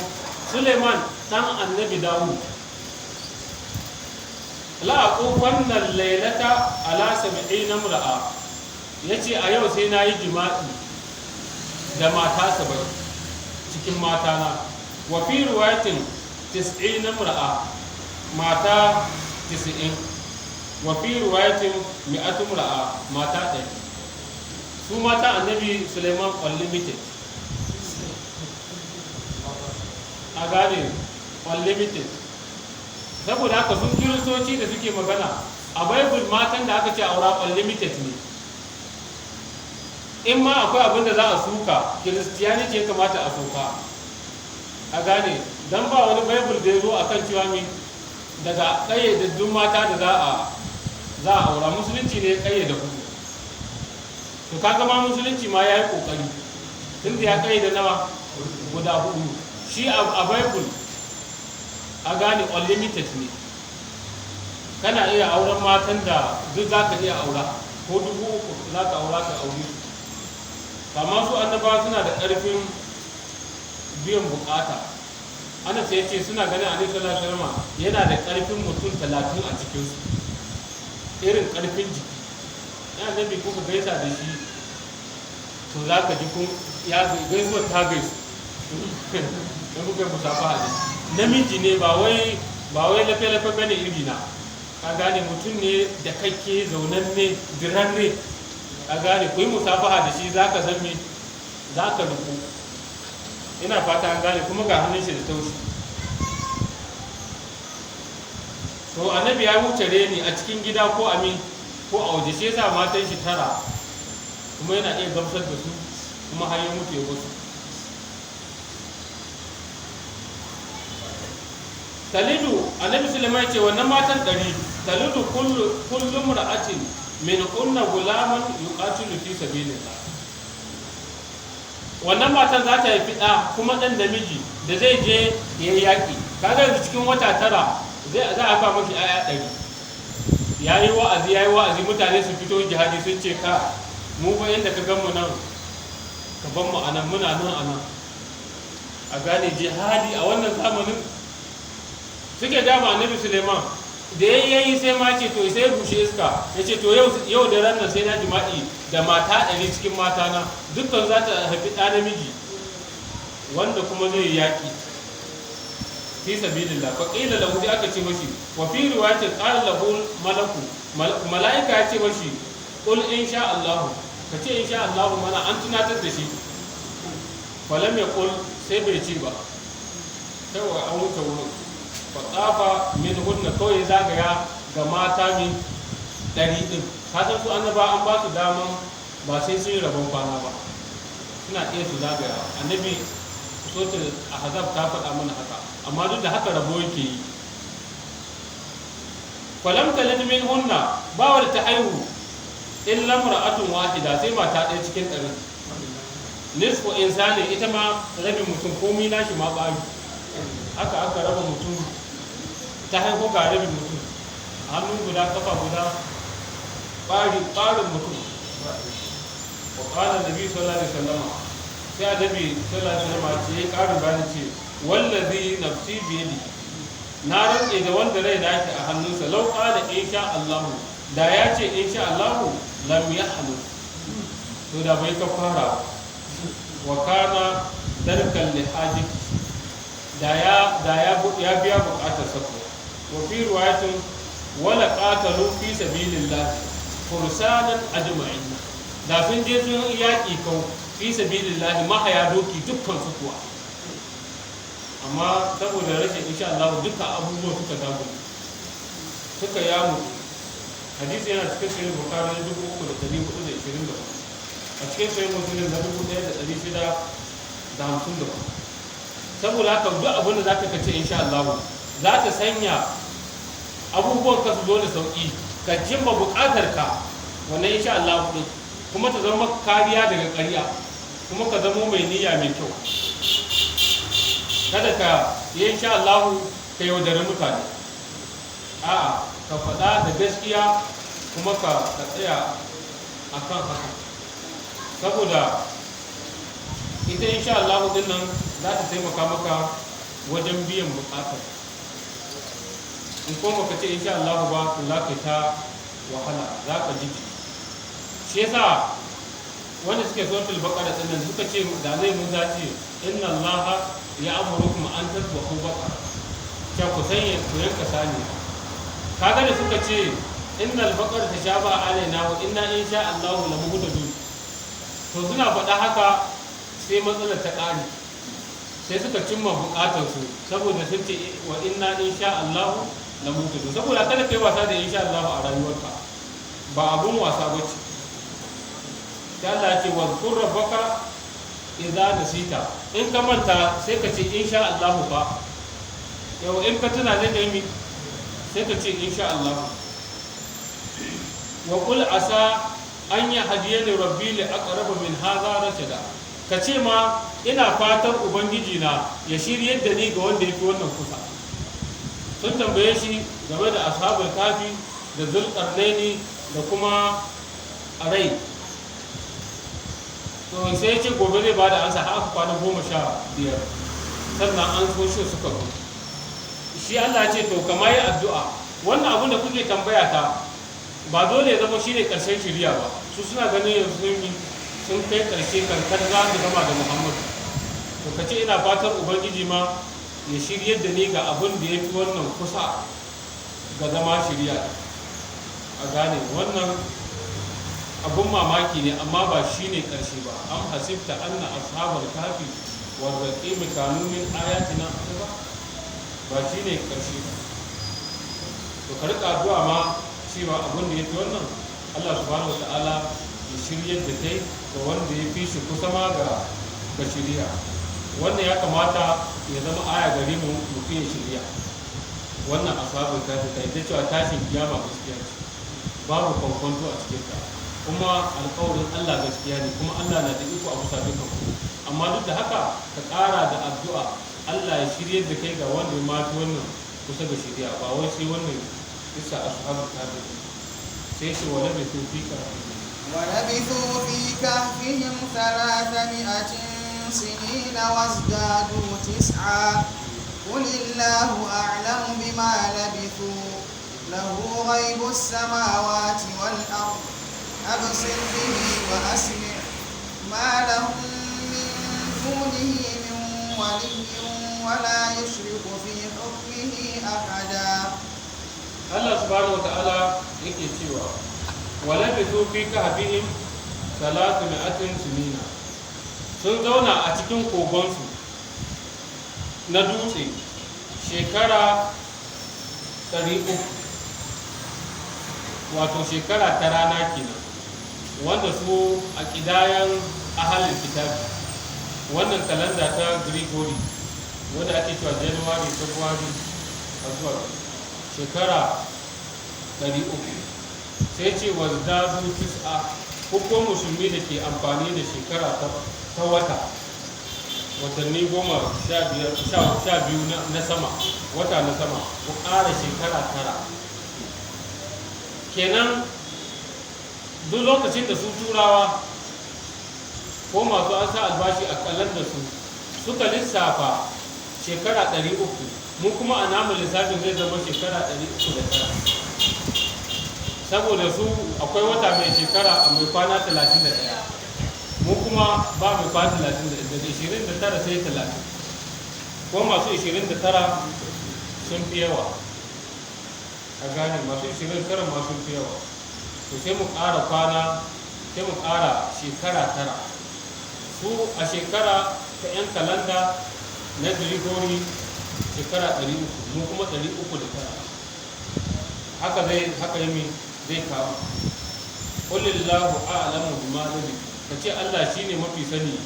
Suleiman dan annabi Dawud, la aqufanna laylata ala 70 imra'a, yace a yau sai nayi jima'i da mata 70 cikin mata na. Wa fi riwayatin 90 imra'a, mata 90. Wa fi riwayatin 100 imra'a, mata 100. Su mata annabi Suleiman unlimited, a gane unlimited. Saboda haka sun kiristoci da suke magana a Bible, matan da aka ce aura unlimited ne. In ma akwai abin da za a suka, Christianity ya kamata a suka, a gane, don ba wani Bible da ya zo a kan cewa mi daga ƙayyadaddun mata da za a aura. Musulunci ne ya ƙayyada hudu. To kaga ma musulunci ma ya yi ƙoƙari, tun da ya ƙayyada nawa guda hudu. Shi a Bible, a gane, unlimited ne, kana iya auren matan da duk za ka iya aura, ko 3,000 za ka aura ka aure. Amma su annabawa suna da ƙarfin biyan bukata. Anas ya ce suna ganin Annabi sallallahu alaihi wasallam yana da ƙarfin mutum 30 a cikinsu, irin ƙarfin jiki. Ya Annabi kuka gaisa da shi, to za ka ji kun ya gaisuwa ta gaisu don kuka musafaha da shi. Namiji ne, ba wai lafe-lafe bane iri na, ka gane, mutum ne da kake zaunanne dirarre, ka gane, ku yi musafaha da shi za ka san me za ka rufu. Ina fata an gane, kuma ga hannun shi da taushi. To annabi ya wuce reni a cikin gida ko amin ko a waje, shi yasa matan shi 9, kuma yana iya gamsar da su, kuma har ya mutu ya wasu. Talidu, annabi Sulaiman ce wannan matan 100, talidu kullum ra'atin min kunna gulaman yuqatilu fi sabilillah. Wannan matan za ta haifi ɗa, kuma ɗan namiji da zai je ya yi yaƙi. Kaga yanzu cikin wata 9 za a ba mashi 'ya'ya 100. Ya yi wa'azi, mutane su fito jihadi sun ce ka mu ba yadda ka gan mu nan, ka ban mu anan, muna nan anan. A gane jihadi a wannan zamanin suke dama annabi Suleiman da ya yi sai ma ce to sai bushe iska, ya ce to yau da ranar sai na jima'i da mata 100 cikin mata na, dukkan za ta haifi ɗa namiji wanda kuma zai yi yaƙi fi sabilillah. Fa qila lahu, aka ce mashi, wa fi riwayatin qala lahu malaku, malaika ya ce mashi qul insha Allah, ka ce insha Allah, mana an tunatar da shi. Falam yaqul, sai bai ce ba, sai wa an wuce wurin. Fatsafa min hunna, kawai zagaya ga mata min 100 din. Kasan su annaba an ba su daman ba sai sun yi rabon kwana ba, suna iya su zagaya. Annabi sotul ahzab ta faɗa mana haka, amma duk da haka rabo yake yi. Falam talid min hunna, ba wadda ta haihu illa mar'atun wahida, sai mata 1 cikin 100. Nisfu insani, ita ma rabin mutum, komai nashi ma bari. Haka aka raba mutum, ta haihu ga rabin mutum, hannun guda, kafa guda, ɓarin mutum. Wa ƙala nabi sallallahu alaihi wasallam, sai annabi sallallahu alaihi wasallam ce ya ƙarin bani ce, wallazi nafsi biyadi, na rantse da wanda rai na yake a hannunsa, lau ƙala insha Allah, da ya ce insha Allah lam yahlu, to da bai kafara. Wa kana darkan li hajati, da ya biya bukatar sako. Wa fi riwayatin wala qatalu fi sabilillah fursanan ajma'in, da sun je sun yaki kau fi sabilillah mahaya doki dukkan su kuwa, amma saboda rashin insha Allah dukkan abubuwan suka dago, suka yamu hadisi yana cikin sahih bukhari na 3424, a cikin sahih muslim na 1654. saboda haka duk abin da zaka kace insha Allah za ta sanya abubuwan ka su zo da sauki, ka jimma buƙatar ka wannan insha Allah din, kuma ta zama kariya daga ƙarya, kuma ka zama mai niyya mai kyau. kada ka yi insha Allah ka yaudari mutane, a'a ka faɗa da gaskiya kuma ka tsaya a kan haka, saboda ita insha Allah din nan za ta taimaka maka wajen biyan buƙatar. in kuma ka ce insha Allah ba to za ka ta wahala, za ka jiki. shi yasa wanda suke suratul baqara din nan suka ce da zai mun zaci inna Allah ya amurukum an tadbahu baqara, ta ku sanya ku yanka sani. kaga da suka ce innal baqara tashaba alaina wa inna insha Allah la muhtadun, to suna faɗa haka sai matsalar ta ƙare, sai suka cimma buƙatar su, saboda sun ce wa inna insha Allah la muhtadun. saboda kada kai wasa da insha Allah a rayuwarka, ba abun wasa bace. sai Allah ya ce wa zkur rabbaka idza nasita, in ka manta sai ka ce insha Allah fa, yau in ka tuna da mi sai ka ce insha Allah. wa qul asa an yahdiyani rabbi li aqrab min hadha rashada, ka ce ma ina fatan ubangiji na ya shiryar da ni ga wanda yafi wannan kusa. sun tambaye shi game da ashabul kafi da zulqarnaini da kuma arai, to sai ce gobe zai ba da ansa har kwana 15 sannan an so shi suka zo. shi Allah ce to kama yi addu'a, wannan abin da kuke tambaya ta ba dole ya zama shi ne ƙarshen shirya ba. su suna ganin yanzu sun kai ƙarshe kankar za su gama da Muhammadu, to ka ce ina fatan ubangiji ma ya shiryar da ni ga abin da ya fi wannan kusa ga zama shirya. a gane wannan abun mamaki ne, amma ba shi ne ƙarshe ba. an hasibta anna ashabar kafi wa raqimi kanu min ayatina ba, ba shi ne ƙarshe ba. to ka rika addu'a ma cewa abun da yafi wannan Allah subhanahu wataala ya shiryar da kai ga wanda ya fi shi kusa ma ga shiriya. wannan ya kamata ya zama aya gare mu mutum ya shirya. wannan ashabul kafi kai ta cewa tashin kiyama gaskiya ce, babu kwankwanto a cikin ta, kuma alƙawarin Allah gaskiya ne, kuma Allah na da iko a kusa dukan ku. amma duk da haka ka ƙara da addu'a Allah ya shiryar da kai ga wanda ya mafi wannan kusa ga shirya, ba wai sai wannan bisa ashabul kafi sai shi wala bi tufika ولبثوا في كهفهم 300 سنين وازدادوا 9 قل الله أعلم بما لبثوا له غيب السماوات والأرض أبصر به وأسمع ما لهم من دونه من ولي ولا يشرك في حكمه أحدا. Allah subhanahu wataala yake cewa wala bi fi kahfihim 300 sinina, sun zauna a cikin kogonsu na dutse shekara 300, wato shekara ta rana kenan, wanda su a kidayan ahalin kitabi, wannan kalanda ta Gregory wanda ake cewa January, February a zuwa shekara 300. sai ce wazdadu 9, ko musulmi da ke amfani da shekara ta wata, watanni 12 na sama, wata na sama, ku ƙara shekara 9. kenan duk lokacin da su turawa ko masu an sa albashi a kalan da su suka lissafa shekara 300, mu kuma a namu lissafin zai zama shekara 309, saboda su akwai wata mai shekara a mai kwana 31, mu kuma ba mai kwana 31, daga 29 sai 30, ko masu 29 sun fi yawa. a gane masu 29 masu fi yawa, to sai mu ƙara kwana, sai mu ƙara shekara 9. su a shekara ta 'yan kalanda na Grigori shekara 300, mu kuma 309. haka yi zai kama. Qulillahu a'lamu bima labithu, kace Allah shine mafi sani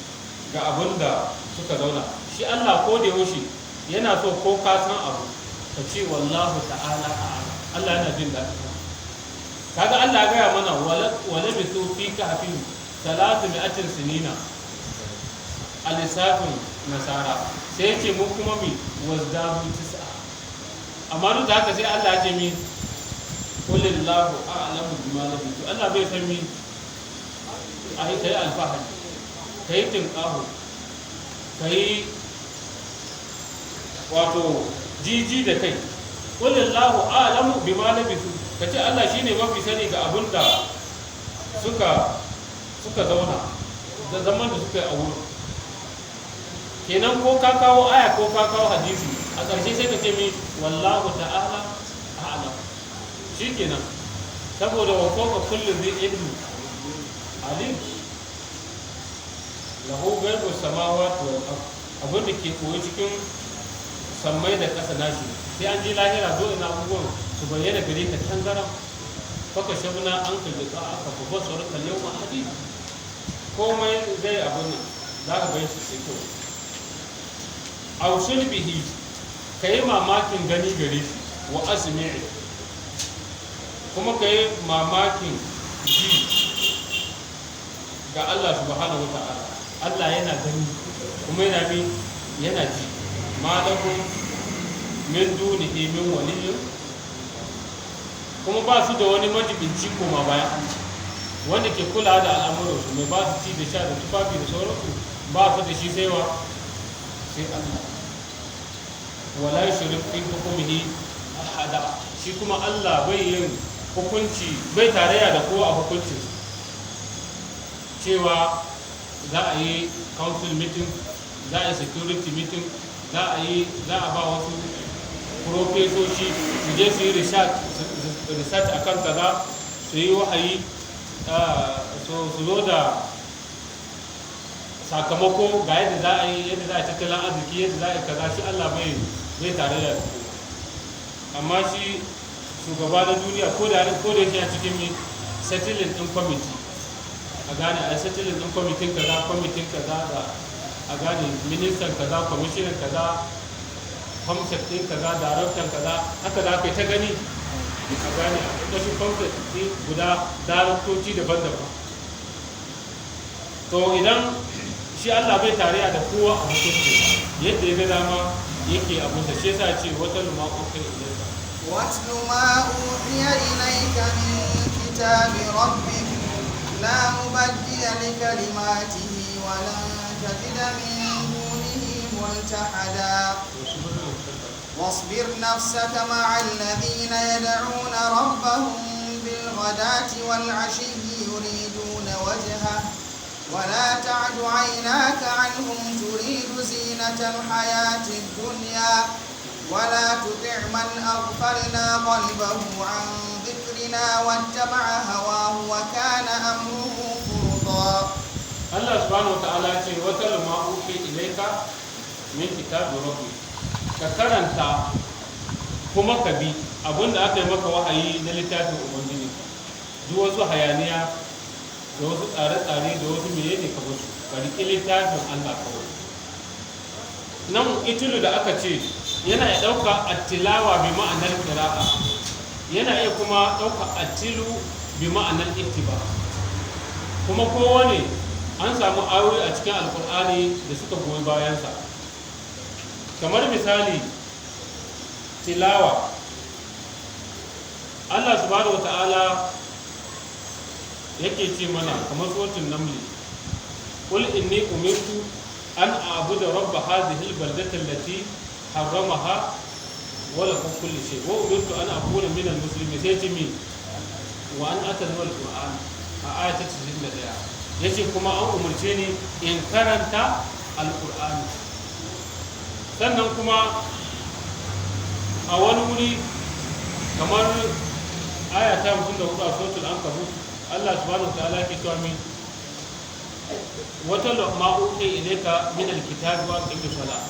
ga abin da suka zauna. Shi Allah ko da yaushe yana so ko ka san abu ka ce wallahu ta'ala a'lam. Allah yana jin daɗi. Kaga Allah ya gaya mana wala bisu fi kahfin 300 sinina a lissafin nasara, sai yake mu kuma mi wazdadu tis'a. Amma duk da haka sai Allah ya ce mi qulillahu a'lamu bima labithu. Allah bai san mi ai kai alfahari, kai tinqahu, kai wato jiji da kai. Qulillahu a'lamu bima labithu, kace Allah shine mafi sani ga abin da suka zauna da zaman da suka yi a wurin. Kenan ko ka kawo aya ko ka kawo hadisi a ƙarshe sai ka ce mi wallahu ta'ala a'lam. Shikenan, saboda wa fawqa kulli dhi ilmi alim, lahu ghaibu samawati wal ard. Abin da ke koyi cikin sammai da ƙasa nashi, sai an ji lahira dole na abubuwan su bayyana gare ka tangaram. Faka shabna an ka liqa aka fa basara kal yawma hadid. Komai zai abun nan za ka bai shi sai kawai. Ausul bihi, kai mamakin gani gare shi, wa asmi'i, kuma kai mamakin ji ga Allah subhanahu wa ta'ala. Allah yana gani kuma yana ji. Ma lahum min dunihi min waliyyin, kuma ba su da wani majibinci koma bayan Allah wanda ke kula da al'amuransu, mai ba su ci da sha da tufafi da sauransu, ba su da shi sai Allah. Wala yushrik fi hukmihi ahada, shi kuma Allah bai yin hukunci, bai tarayya da kowa a hukuncin. Cewa za a yi council meeting, za a yi security meeting, za a ba wasu profesoshi su je su yi research a kan kaza, su yi wahayi, su zo da sakamako ga yadda za a yi, yadda za a tattalin arziki, yadda za a yi kaza. Shi Allah bai tare da su. Amma shi shugaba na duniya ko da shi a cikin mi settling din committee, a gane a settling din kwamitin kaza da a gane ministan kaza, kwamishinan kaza, famsek din kaza, daraktan kaza, haka za ka yi ta gani a gane a ƙarƙashin famsek din guda daraktoci daban-daban. To idan shi Allah bai tarayya da kowa a hukunci, yadda ya ga dama yake abin da shi yasa ce wata luma ukai ilaika. واتل ما أوحي إليك من كتاب ربك لا مبدل لكلماته ولن تجد من دونه ملتحدا واصبر نفسك مع الذين يدعون ربهم بالغداة والعشي يريدون وجهه ولا تعد عيناك عنهم تريد زينة الحياة الدنيا ولا تطع من أغفلنا قلبه عن ذكرنا واتبع هواه وكان أمره فرطا. Allah subhanahu wa ta'ala ce wata luma uke ilaika min kitabi rabbi, ka karanta kuma ka bi abinda aka yi maka wahayi na littafin ubangiji. Duk wasu hayaniya da wasu tsare-tsare da wasu menene ka musu, ka riƙi littafin Allah kawai. Nan itulu da aka ce yana iya ɗauka attilawa bi ma'anar qira'a, yana iya kuma ɗauka attilu bi ma'anar ittiba. Kuma kowane an samu ayoyi a cikin alkur'ani da suka goyi bayansa. Kamar misali tilawa, Allah subhanahu wa ta'ala yake ce mana kamar suratul naml, qul inni umirtu an a'budu rabb hadhihi albaldati allati harramaha wa lahu kullu shay wa umirtu an akuna min almuslimin. Sai ce mi wa an atlu alquran a ayat 91 yace kuma an umurce ni in karanta alqur'ani. Sannan kuma a wani wuri kamar aya ta 54 a suratul ankabut, Allah subhanahu wa ta'ala ke cewa min wata ma uhi ilayka min alkitabi wa aqimi salat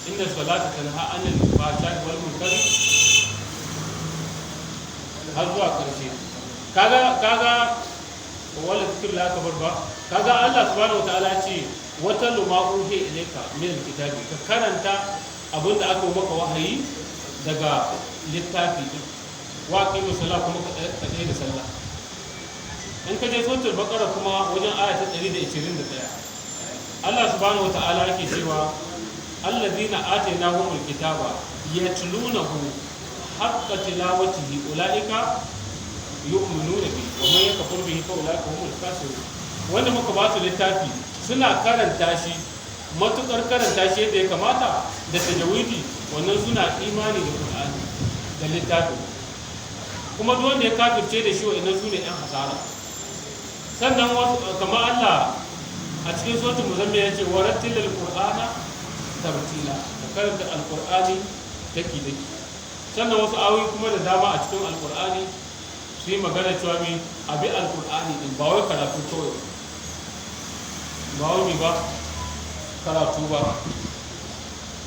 inna salata tanha anil fahsha'i wal munkari har zuwa karshe. kaga wala zikir la kabar ba, kaga Allah subhanahu wataala ce wata luma uhi ilayka min alkitabi, ka karanta abinda aka maka wahayi daga littafi din, wa qimu salat kuma ka tsaye da sallah. in ka je suratul baqara kuma wajen aya ta 121 Allah subhanahu wataala yake cewa alladhina atainahumul kitaba yatlunahu haqqa tilawatihi ulaika yu'minuna bihi wa man yakfur bihi fa ulaika humul kafirun. wanda muka ba su littafi suna karanta shi matukar karanta shi yadda ya kamata da tajawidi, wannan suna imani da Qur'ani da littafi. kuma duk wanda ya kafirce da shi wa'annan sune yan hasara. sannan wasu kamar Allah a cikin suratul muzammil ya ce warattilil qur'ana tartila, ka karanta alqur'ani daki daki. sannan wasu ayoyi kuma da dama a cikin alqur'ani su yi magana cewa mai abi alqur'ani din ba wai karatu kawai ba wai ba karatu ba.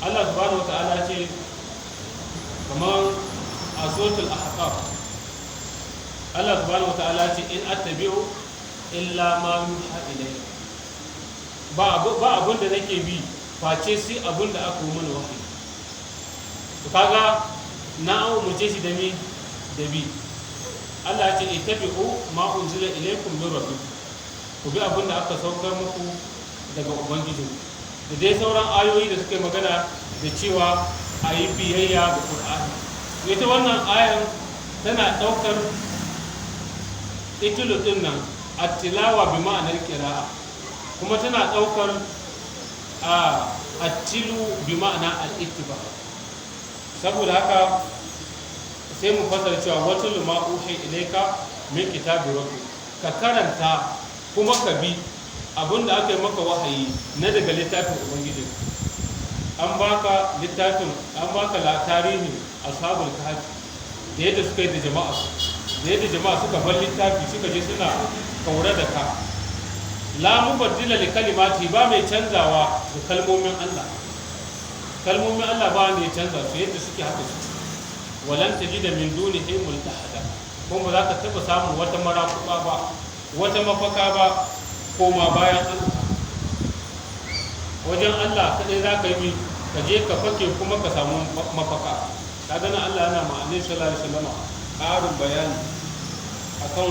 Allah subhanahu wataala ce kamar a suratul ahqaf Allah subhanahu wataala ce in attabi'u illa ma yuha ilayya, ba abun da nake bi face sai abun da aka yi mana wahayi. to kaga na an umurce shi da mi da bi. Allah ya ce ittabi'u ma unzila ilaykum min rabbikum, ku bi abun da aka saukar muku daga ubangijinku. da dai sauran ayoyi da suke magana da cewa a yi biyayya ga Qur'ani. ita wannan ayan tana ɗaukar itilu ɗin nan attilawa bi ma'anar qira'a, kuma tana daukar attilu bi ma'ana al-ittiba. saboda haka sai mu fasara cewa watul ma uhi ilayka min kitabi rabbik, ka karanta kuma ka bi abinda aka yi maka wahayi na daga littafin ubangiji. an baka littafin, an baka tarihin ashabul kahfi da yadda suka yi da jama'a, da yadda jama'a suka bar littafi suka je suna kaura da ka. la mubaddila li kalimati, ba mai canzawa da kalmomin Allah. kalmomin Allah ba ne canza su yadda suke haka su. walan tajida min dunihi multahada, kuma za ka taba samun wata marakuba ba, wata mafaka ba koma bayan Allah. wajen Allah kadai za ka yi ka je ka fake kuma ka samu mafaka. kaga nan Allah yana ma'anai sallallahu alaihi wasallam ƙarin bayani akan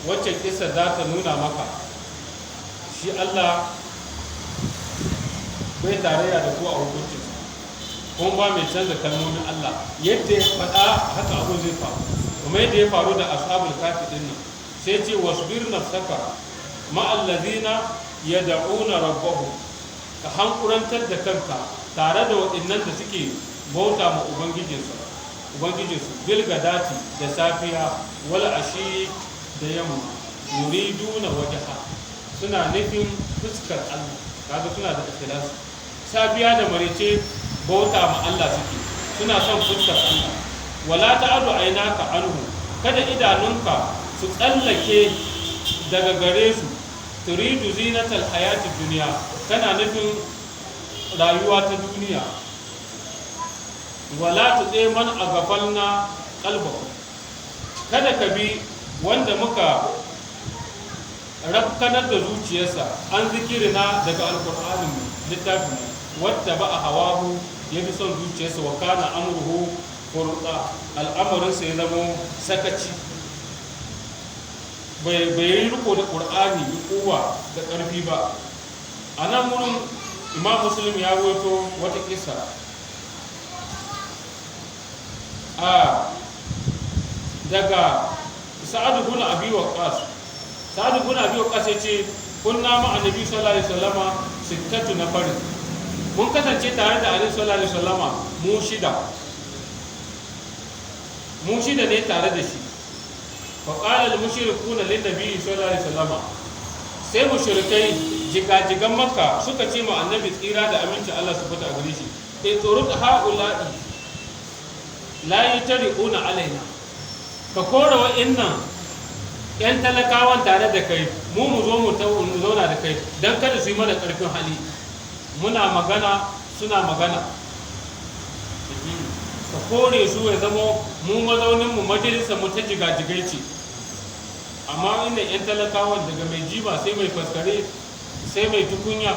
waccan kissa za ta nuna maka shi Allah bai tarayya da ku a hukuncinsa, kuma ba mai canza kalmomin Allah. yadda ya faɗa haka abin zai faru, kuma yadda ya faru da ashabul kafi din nan sai ce wasbir nafsaka ma'al ladina yad'una rabbahum, ka hankurantar da kanka tare da waɗannan da suke bauta ma ubangijinsu bilgadati da safiya wal ashi da yamma, yuriduna wajha, suna nufin fuskar Allah. kaga suna da ikhlas. safiya da marice bauta ma Allah suke, suna son fuskar Allah. wala ta'adu aynaka anhu, kada idanunka su tsallake daga gare su. turidu zinatal hayati dunya, kana nufin rayuwa ta duniya. wala tuɗe man aghfalna qalbahu, kada ka bi wanda muka rafkanar da zuciyarsa an zikirina daga alqur'anin littafin, wadda ba a hawahu ya fi son zuciyarsa, wa kana amruhu furda, al'amarinsa ya zama sakaci, bai yi riko da qur'ani da kowa da ƙarfi ba. a nan wurin imam muslim ya rawaito wata kisa daga sa'ad ibn abi waqqas. sa'ad ibn abi waqqas yace kunna ma annabi sallallahu alaihi wasallama sittatu nafar, mun kasance tare da annabi sallallahu alaihi wasallama mu shida ne tare da shi. fa qala al mushrikuna lin nabi sallallahu alaihi wasallama, sai mushrikai jigajigan makka suka ce ma annabi tsira da aminci Allah su fita a gare shi, turut haula'i la yatari'una alaina, ka kora wa'annan yan talakawan tare da kai, mu zo mu zauna da kai dan kada su yi mana karfin hali. muna magana suna magana. ka kore su ya zama mu mazaunin mu majalisar mu ta jigajigai ce, amma inda yan talakawan daga mai jiba sai mai faskare sai mai tukunya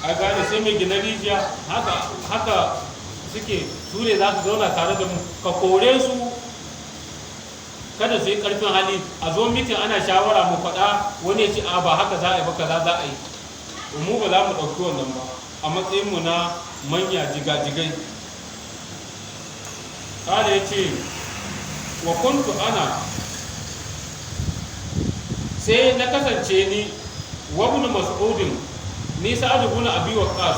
a gane sai mai gina rijiya haka suke su ne za su zauna tare da mu, ka kore su kada su yi karfin hali a zo mitin ana shawara mu faɗa wani ya ce a ba haka za a yi ba kaza za a yi, mu ba za mu ɗauki wannan ba a matsayin mu na manya jigajigai. kada ya ce wa kuntu ana sai na kasance ni wa ibn mas'udin ni sa'ad ibn abi waqqas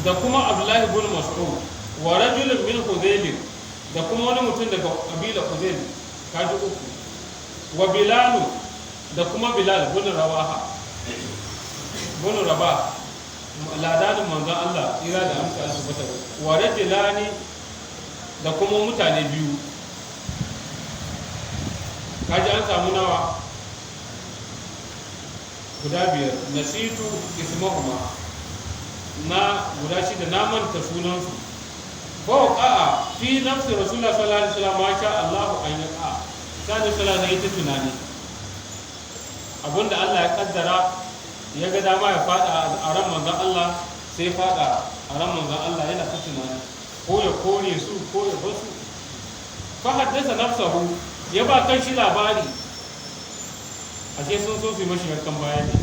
da kuma abdullahi ibn mas'ud wa rajulun min hudayl da kuma wani mutum daga kabila hudayl kaji uku wa bilal da kuma bilal ibn rabah ladanin manzon Allah ira da amsa su bata wa rajulani da kuma mutane biyu. kaji an samu nawa guda biyar. nasitu ismahuma na guda shida na manta sunansu. ko a fi nafsi rasulullah sallallahu alaihi wasallam ma sha Allahu an yaqa sai sallallahu alaihi ta tunani abinda Allah ya kaddara ya ga dama ya fada a ran manzon Allah sai fada a ran manzon Allah yana ta tunani ko ya kore su ko ya basu. fa haddasa nafsahu ya ba kan shi labari ashe sun so su yi mashi yankan baya ne.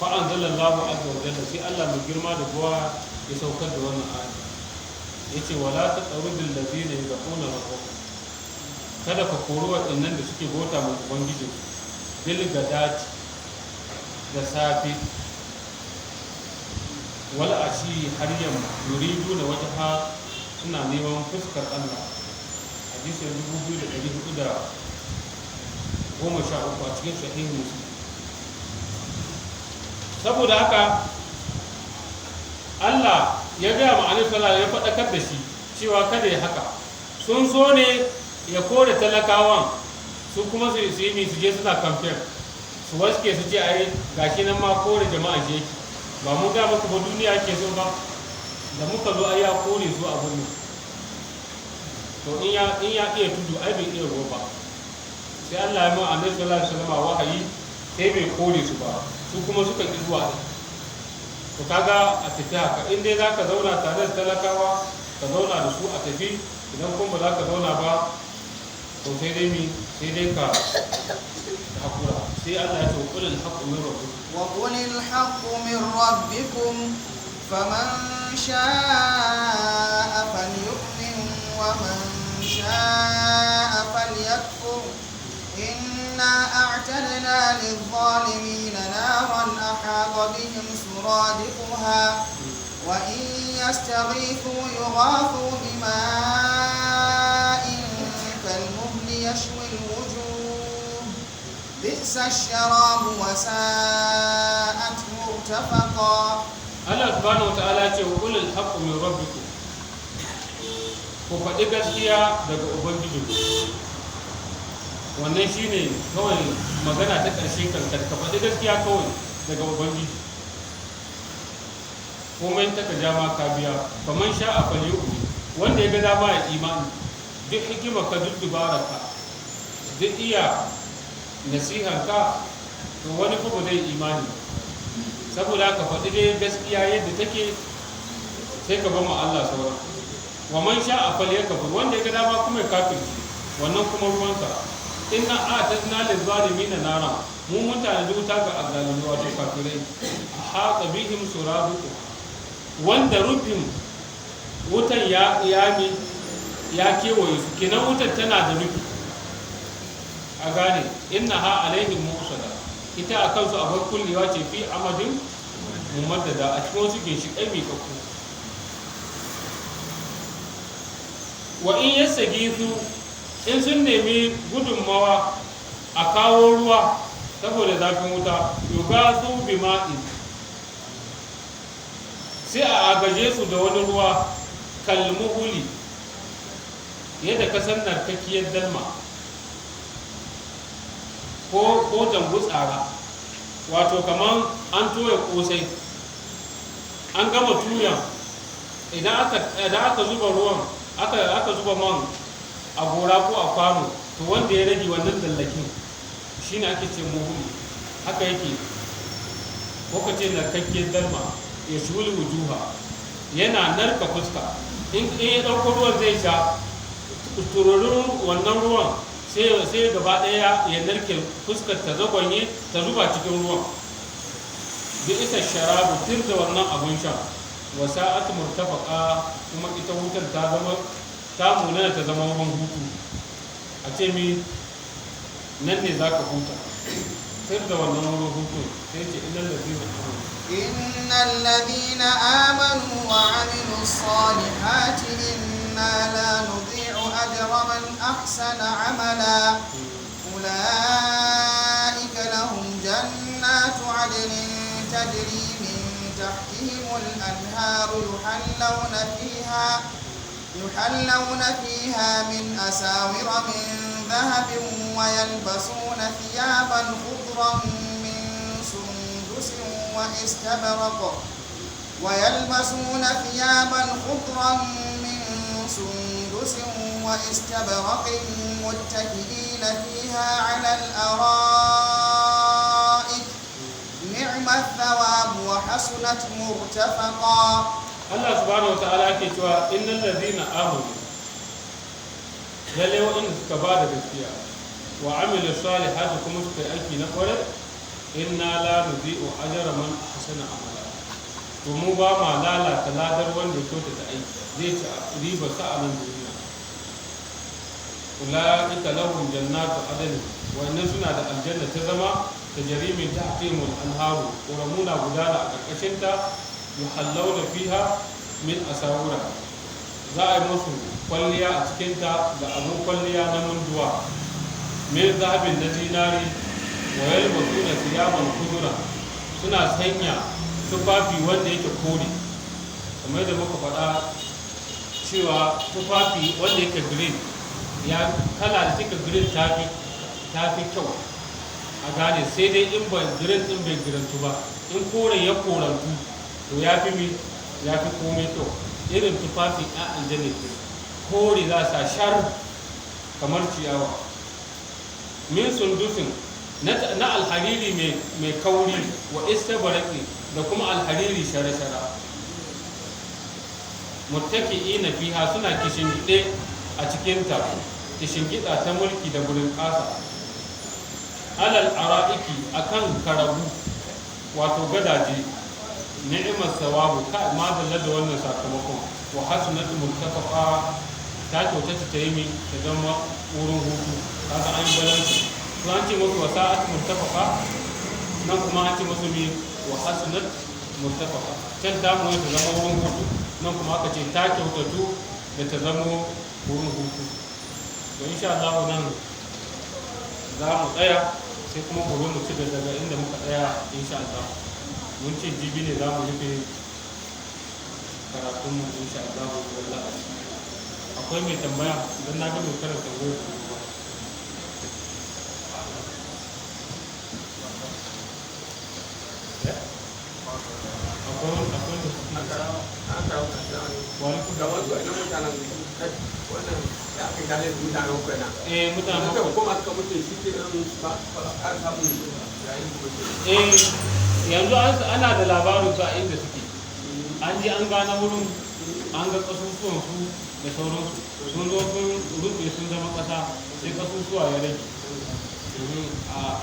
fa anzalallahu azza wa jalla sai Allah mai girma da buwa ya saukar da wannan aya yace wala taqrudul ladina yaquna rabbukum kada ka kori waɗannan da suke bauta mai ubangiji bil gadati da safi wal ashi har yamma yuridu na wajha suna neman fuskar Allah. hadisi 2413 a cikin sahih muslim. saboda haka Allah ya gaya ma Annabi sallallahu alaihi wasallam ya faɗakar da shi cewa kada ya haka. sun so ne ya kore talakawan su kuma su yi su je suna kamfen su waske su ce ai gashi nan ma kore jama'a shi yake ba mu ga muku ba duniya ke so ba da muka zo ai ya kore su a gurin to in ya iya tudu ai bai iya ruwa ba sai Allah ya ma Annabi sallallahu alaihi wasallam wahayi sai bai kore su ba su kuma suka ki zuwa to kaga a tafi haka in dai zaka zauna tare da talakawa ka zauna da su a tafi idan kuma ba za ka zauna ba to sai dai ka hakura. sai Allah ya ce qulil haqqu min rabbikum wa qulil haqqu min rabbikum faman sha'a falyu'min wa man sha'a falyakfur inna a'tadna lidh-dhalimina naran ahata bihim suradiquha wa in yastaghithu yughathu bima'in kalmuhli yashwi al-wujuh bi'sa ash-sharabu wa sa'at murtafaqa. Allah subhanahu wa ta'ala ce wa qulil haqqu min rabbikum ku faɗi gaskiya daga ubangijinku. wannan shine kawai magana ta ƙarshe kankan ka faɗi gaskiya kawai daga ubangiji komai ta ka jama ka biya faman sha a faliyu wanda ya ga dama ya imani duk hikima ka duk dubara ka duk iya nasihar ka to wani kuma zai imani saboda ka faɗi dai gaskiya yadda take sai ka bama Allah sauran. wa man sha a faliyu kafir wanda ya ga dama kuma ya kafirci wannan kuma ruwanka. inna a'tadna lil-zalimin nara mu mutane da wuta ga azzalimi wato kafirai haqa bihim suraduqu wanda rufin wutan ya kewaye su kenan wutar tana da rufi a gane innaha alaihim mu'sada ita akan su akwai kullewa ce fi amadin mumaddada a cikin wasu ginshiƙai mai kakku. wa in yastaghithu in sun nemi gudunmawa a kawo ruwa saboda zafin wuta yuga su bi ma'i sai a agaje su da wani ruwa kalmuhuli yadda ka san narkakkiyar dalma ko jambu tsara wato kamar an toya kosai an gama tuyan idan aka zuba ruwan aka zuba man a gora ko a kwano, to wanda ya rage wannan dallakin shine ake ce muhuli. haka yake ko ka ce narkakkiyar dalma ya shuli wujuha, yana narka fuska. in ya ɗauko ruwan zai sha, tururin wannan ruwan sai gaba ɗaya ya narke fuskar ta zagonye ta zuba cikin ruwan. bi isa sharabu tir da wannan abun sha. wasa'at murtafaqa, kuma ita wutar ta munana ta zama wurin hutu. a ce mi nan ne za ka huta tir da wannan wurin hutu. sai ce إن الذين آمنوا وعملوا الصالحات إنا لا نضيع أجر من أحسن عملا أولئك لهم جنات عدن تجري من تحتهم الأنهار يحلون فيها من أساور من ذهب ويلبسون ثيابا خضرا من سندس واستبرق متكئين فيها على الأرائك نعم الثواب وحسنت مرتفقا. الله سبحانه وتعالى كتوى إن الذين آمنوا lalle waɗanda suka ba da gaskiya wa amilu salihati kuma suka yi aiki na kwarai, inna la nudhi'u ajra man ahsana amala, to mu ba ma lalata ladar wanda ya kyautata aiki, zai ci riba sa a nan duniya. ulaika lahum jannatu adn, wannan suna da aljanna ta zama ta jarimin tahtihim al-anharu, ƙoramuna gudana a ƙarƙashin ta. yuhallawna fiha min asawira, za a yi musu kwalliya a cikinta da abin kwalliya na munduwa min zahabin na zinari. wa yalbasuna thiyaban khudra, suna sanya tufafi wanda yake kore. kamar da muka faɗa cewa tufafi wanda yake green, ya kala da take green ta fi kyau a gane, sai dai in ba green din bai girantu ba. in kore ya korantu to ya fi komai kyau. irin tufafi a aljanna kore za sa shar kamar ciyawa. min sundusin, na alhariri mai kauri, wa istabaraki, da kuma alhariri shara-shara. muttaki'ina fiha, suna kishingide a cikinta, kishingida ta mulki da gurin ƙasa. alal ara'iki, akan karabu wato gadaje. ni'imar sawabu, ka madalla da wannan sakamakon. wa hasunatu murtafaqa, ta kyautata ta yi ta zama wurin hutu. kaga an yi balansu, to an ce musu wasa'at murtafaqa, nan kuma an ce musu ne wa hasunat murtafaqa. can ta mu ta zama wurin hutu, nan kuma aka ce ta kyautatu da ta zama wurin hutu. to insha Allah nan za mu tsaya, sai kuma gobe mu ci daga inda muka tsaya insha Allah. mun ce jibi ne za mu rufe karatun mu insha Allah. wallahi akwai mai tambaya don na ga mai karanta gobe. yanzu ana da labarin su a inda suke. an je an gane wurin, an ga kasusuwan su da sauransu, sun zo sun rufe sun zama kasa, sai kasusuwa ya rage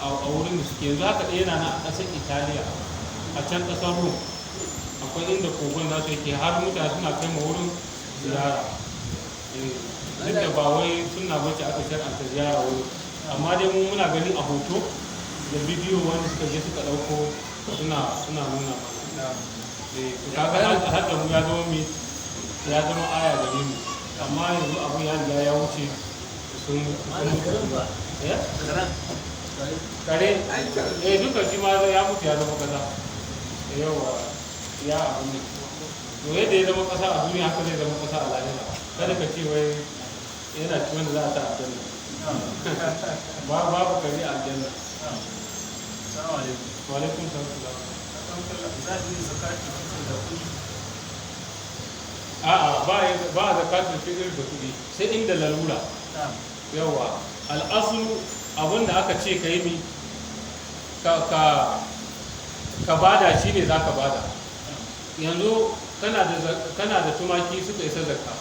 a wurin da suke. yanzu haka ɗaya na a ƙasar Italiya, a can ƙasar Rum akwai inda kogon nasu yake, har mutane suna kai ma wurin ziyara. duk da ba wai suna bace aka shar'anta ziyara wurin, amma dai mu muna gani a hoto da bidiyo wanda suka je suka ɗauko suna nuna mana. kaga har da mu ya zama aya gare mu, amma yanzu abu ya riga ya wuce. sun kare duka shi ma ya mutu ya zama kasa. yawa ya abu ne, to yadda ya zama kasa a duniya haka zai zama kasa a lahira. kada ka ce wai yana ci wanda za a ta aljanna. babu kare a aljanna. wa alaikum salam. a'a ba zakatul fitr da kuɗi sai inda lalura. Yawa al'aslu abinda aka ce ka yi mi ka bada shi ne za ka bada. Yanzu kana da tumaki suka isa zakka,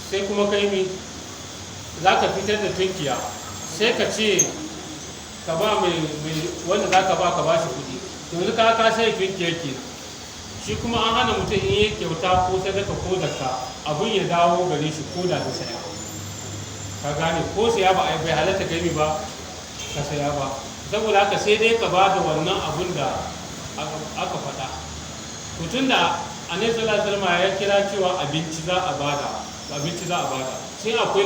sai kuma ka yi mi za ka fitar da tunkiya, sai ka ce ka ba mai wanda za ka ba shi kuɗi. Yanzu ka sai tunkiyar ke shi kuma an hana mutum in yi kyauta ko sadaka ko zakka abin ya dawo gare shi ko da ta saya. Ka gane ko saya ba bai halatta kai ba ka saya ba, saboda haka sai dai ka ba da wannan abin da aka faɗa. Tun da annabi sallallahu alaihi wasallam ya kira cewa abinci za a bada sai akwai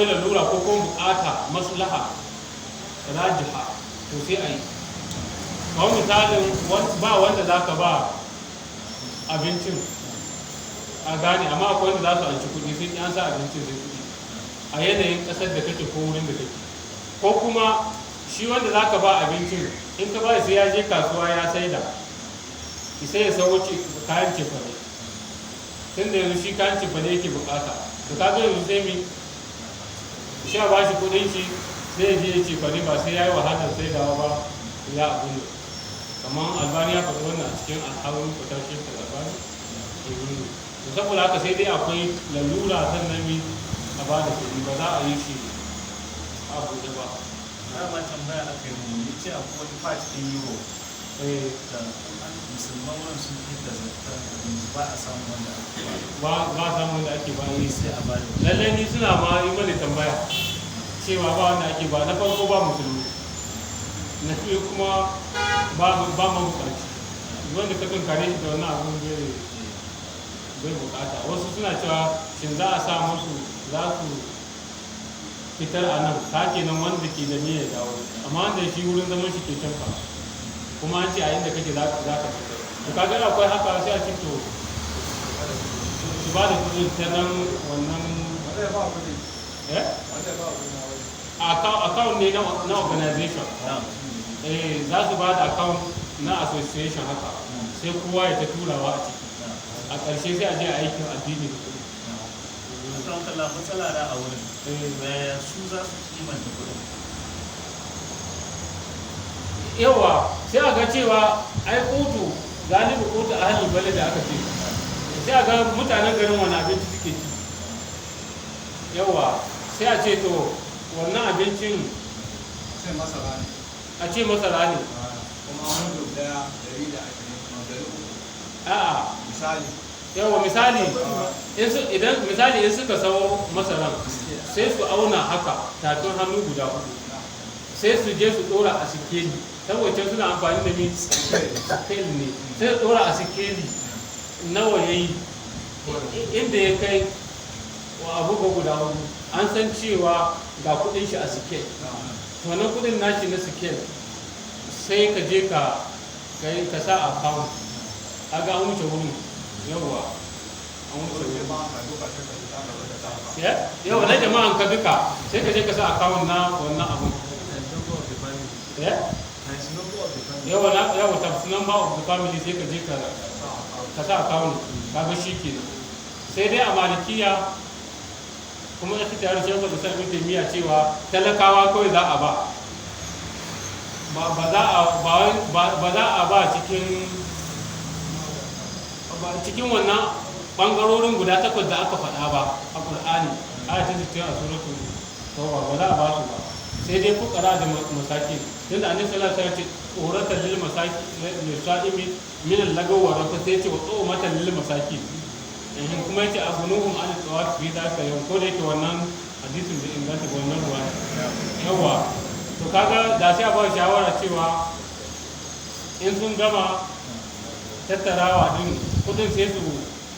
lalura ko kuma bukata maslaha rajiha to sai a yi. kawai misalin ba wanda za ka ba abincin a gane, amma akwai wanda za su anci kuɗi sun an sa abincin sai kuɗi a yanayin ƙasar da kake ko wurin da kake, ko kuma shi wanda za ka ba abincin in ka ba sai ya je kasuwa ya saida sai ya sauko kayan cefane, tun da yanzu shi kayan cefane yake bukata da ka zo yanzu sai mi sha ba shi kuɗin shi sai ya je ya cefane ba sai ya yi wahalar saidawa ba ya abu ne. Kamar Albani ya faɗi wannan a cikin al'awun fitar shi da Albani to saboda haka sai dai akwai lalura sannan mi a ba da kuɗi, ba za a yi shi a buɗe ba. Na ma tambaya aka yi mu ya ce akwai wani part ɗin euro da musulman wurin sun fi da zakka ba a samu wanda ba samu wanda ake ba yi sai a bada. lallai ni suna ma yi mani tambaya cewa ba wanda ake ba. Na farko ba musulmi, na biyu kuma ba mabukaci wanda ka tunkare shi da wannan abun bai bukata. Wasu suna cewa shin za a sa musu za su fitar a nan ta kenan wanda ke da niyyar dawo, amma wanda shi wurin zaman shi ke can fa kuma an ce a inda kake za ka fitar. To kaga akwai haka sai a ce to su ba da kudin ta nan wannan account ne na organization za su ba da account na association haka sai kowa ya ta turawa a ciki, a ƙarshe sai a je a aikin addini da kuɗi. Matsala da a wurin su za su kimanta kuɗin. Yawa sai a ga cewa ai kotu galibi kotu a halin bale da aka ce sai a ga mutanen garin wani abinci suke ci. Yawa sai a ce to wannan abincin sai masara ne a ce masara ne kuma wani duk daya 120 a'a misali yawa misali in suka sawo masaran sai su auna haka tafin hannu guda uku sai su je su dora a sikeli, saboda suna amfani da mi sikeli ne, sai su dora a sikeli nawa ya yi inda ya kai wa abubuwa guda hudu an san cewa ga kudin shi a sikel. Wannan kudin nashi na sikel sai ka je ka sa a account a ga an wuce wurin. Yawwa an wuce wurin yawa na jama'an ka duka sai ka je ka sa account na wannan abun. Yawa tax number of the family sai ka je ka sa account kaga shi kenan. Sai dai a malikiya kuma ita ta yaro shekwa da sami taimiyya cewa talakawa kawai za a ba za a ba cikin wannan bangarorin guda 8 da aka faɗa ba a ƙur'ani ayatun 60 a suratul tauba ba za a ba su ba, sai dai fukara da masaki. tunda annabi sallallahu alaihi wasallam ce tsoratan lil masaki lil sa'imi min al-lagaw wa rafa, sai ce wa tsawmatan lil masaki kuma yace abunuhum an tawaf fi dalika yau, ko da yake wannan hadisin da inganta wannan ruwa yawa. To kaga da sai a ba shawara cewa in sun gama tattarawa din kudin sai su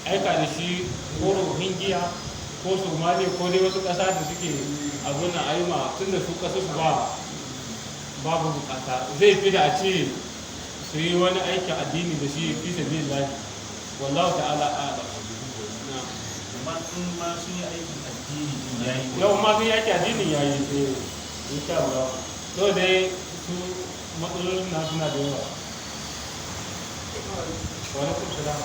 aika da shi ko Rohingya ko Somalia ko dai wasu ƙasa da suke abun na ayyuma, tun da su ƙasa su babu bukata zai fi da a ce su yi wani aikin addini da shi fi sabilillah wallahu ta'ala a'lam. Amma in ma sun yi aikin addini yayi yau ma sun yi aikin addinin yayi insha Allah. To dai su matsalolin na suna da yawa. Wa alaikum salam.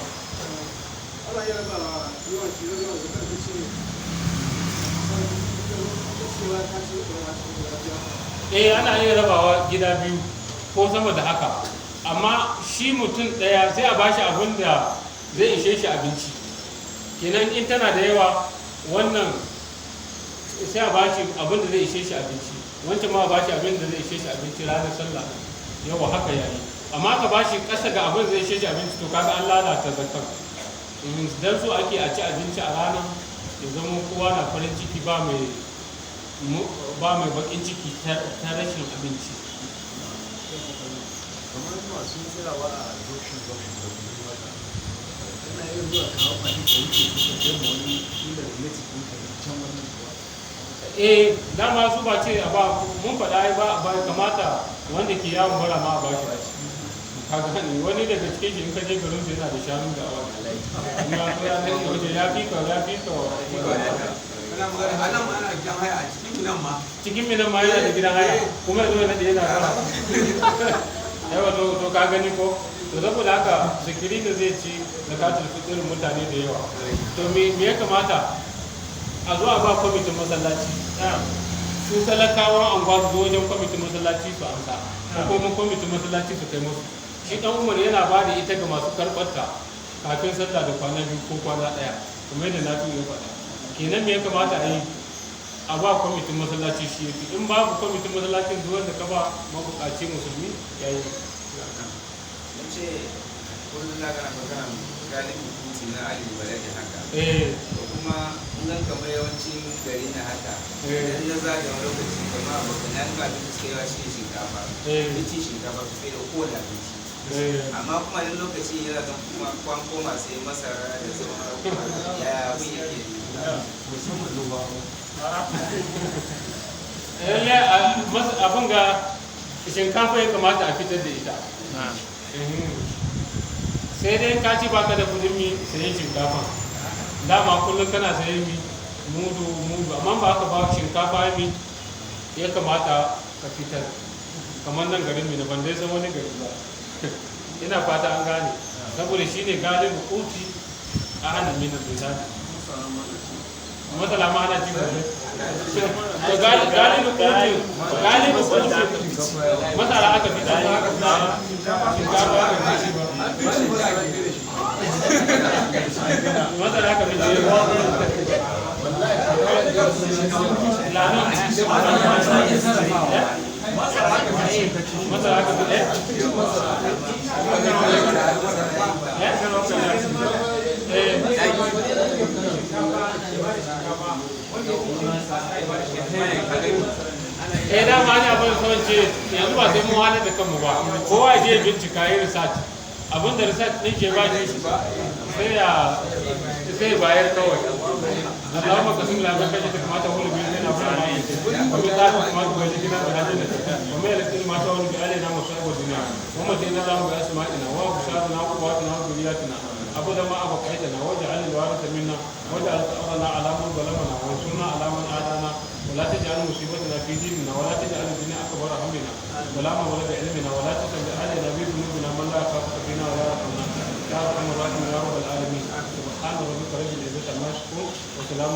ana iya rabawa gida biyu ko sama da haka, amma shi mutum ɗaya sai a bashi abin da zai ishe shi abinci. Kenan in tana da yawa, wannan sai a bashi abin da zai ishe shi abinci, wancan ma a bashi abin da zai ishe shi abinci ranar sallah. Yawa haka yayi, amma ka bashi ƙasa ga abin da zai ishe shi abinci, to kaga an lalata zakar. Dan so ake a ci abinci a ranar, ya zama kowa na farin ciki, ba mai bakin ciki ta rashin abinci. kamar masu tsayawa a junction da kuma mata ana yin zuwa kawo fadi da wuce kusa da wani kila relative ɗin ka can wani kuwa. Dama su ba ce a ba, mun faɗa ba kamata wanda ke yawon bara ma a ba shi kaga ne wani daga cikin shi in ka je garin su yana da shanu da awa kuma ko ya ne wajen ya fi ka ana ana gidan haya a cikin minan ma yana da gidan haya kuma yanzu yana da yana bara yawa to ka gani ko to saboda haka zikiri da zai ci zakatul fitr mutane da yawa, to me ya kamata a zuwa ba kwamitin masallaci, su talakawa an ba su wajen kwamitin masallaci su amsa, ko kuma kwamitin masallaci su kai musu. Shi dan Umar yana ba da ita ga masu karɓar ta kafin sallah da kwana biyu ko kwana ɗaya, kuma yadda na tuyo faɗa. Kenan me ya kamata a yi? A ba kwamitin masallaci shi yake. In babu kwamitin masallacin zuwan da ka ba mabukaci musulmi ya yi. ce kullum na gana magana galibin kuti na ali balade haka to kuma nan kamar yawancin gari na haka idan na zaga wani lokaci kama abokan yan ga abin da suka yawa shi shinkafa abinci shinkafa su sai da kowane abinci, amma kuma nan lokaci yana zan kuma kwan koma sai masara da sauran ya abin yake musamman zuwa abin ga shinkafa ya kamata a fitar da ita. Sai dai ka ci baka da kudin mi sayin shinkafa, dama kullum kana sayin mi mudu, amma ba ka ba shinkafa mi ya kamata ka fitar, kamar nan garin mi na ban dai san wani gari ba. Ina fata an gane, saboda shi ne galibin kuti a hannun minan bisani. Masala ma ana ci gobe. Galibin kuti masara aka fi tsari shinkafa aka fi shi ba. Masara aka fi tsari masara aka fi dama ne abin son ce yanzu ba sai mu hana da kanmu ba, kowa ya je bincika yi research, abin da research ɗin ke ba shi sai bayar kawai. Allahumma qasim la min khashyatika ma tahulu bihi bainana wa bain ma'asiyatik wa min ta'atika ma tuballighuna bihi jannatak wa min al-yaqini ma tahulu bihi alaina masa'ib ad-dunya wa matina Allahumma bi asma'ina wa absarina wa quwwatina wa dhurriyyatina أبدا ما أبقيتنا واجعل الوارث منا واجعل ثأرنا على من ظلمنا وانصرنا على من عادانا ولا تجعل مصيبتنا في ديننا ولا تجعل الدنيا أكبر همنا ولا مبلغ علمنا ولا تسلط علينا بذنوبنا من لا يخافك فينا ولا يرحمنا يا أرحم الراحمين يا رب العالمين. سبحان ربك رب العزة عما يصفون وسلام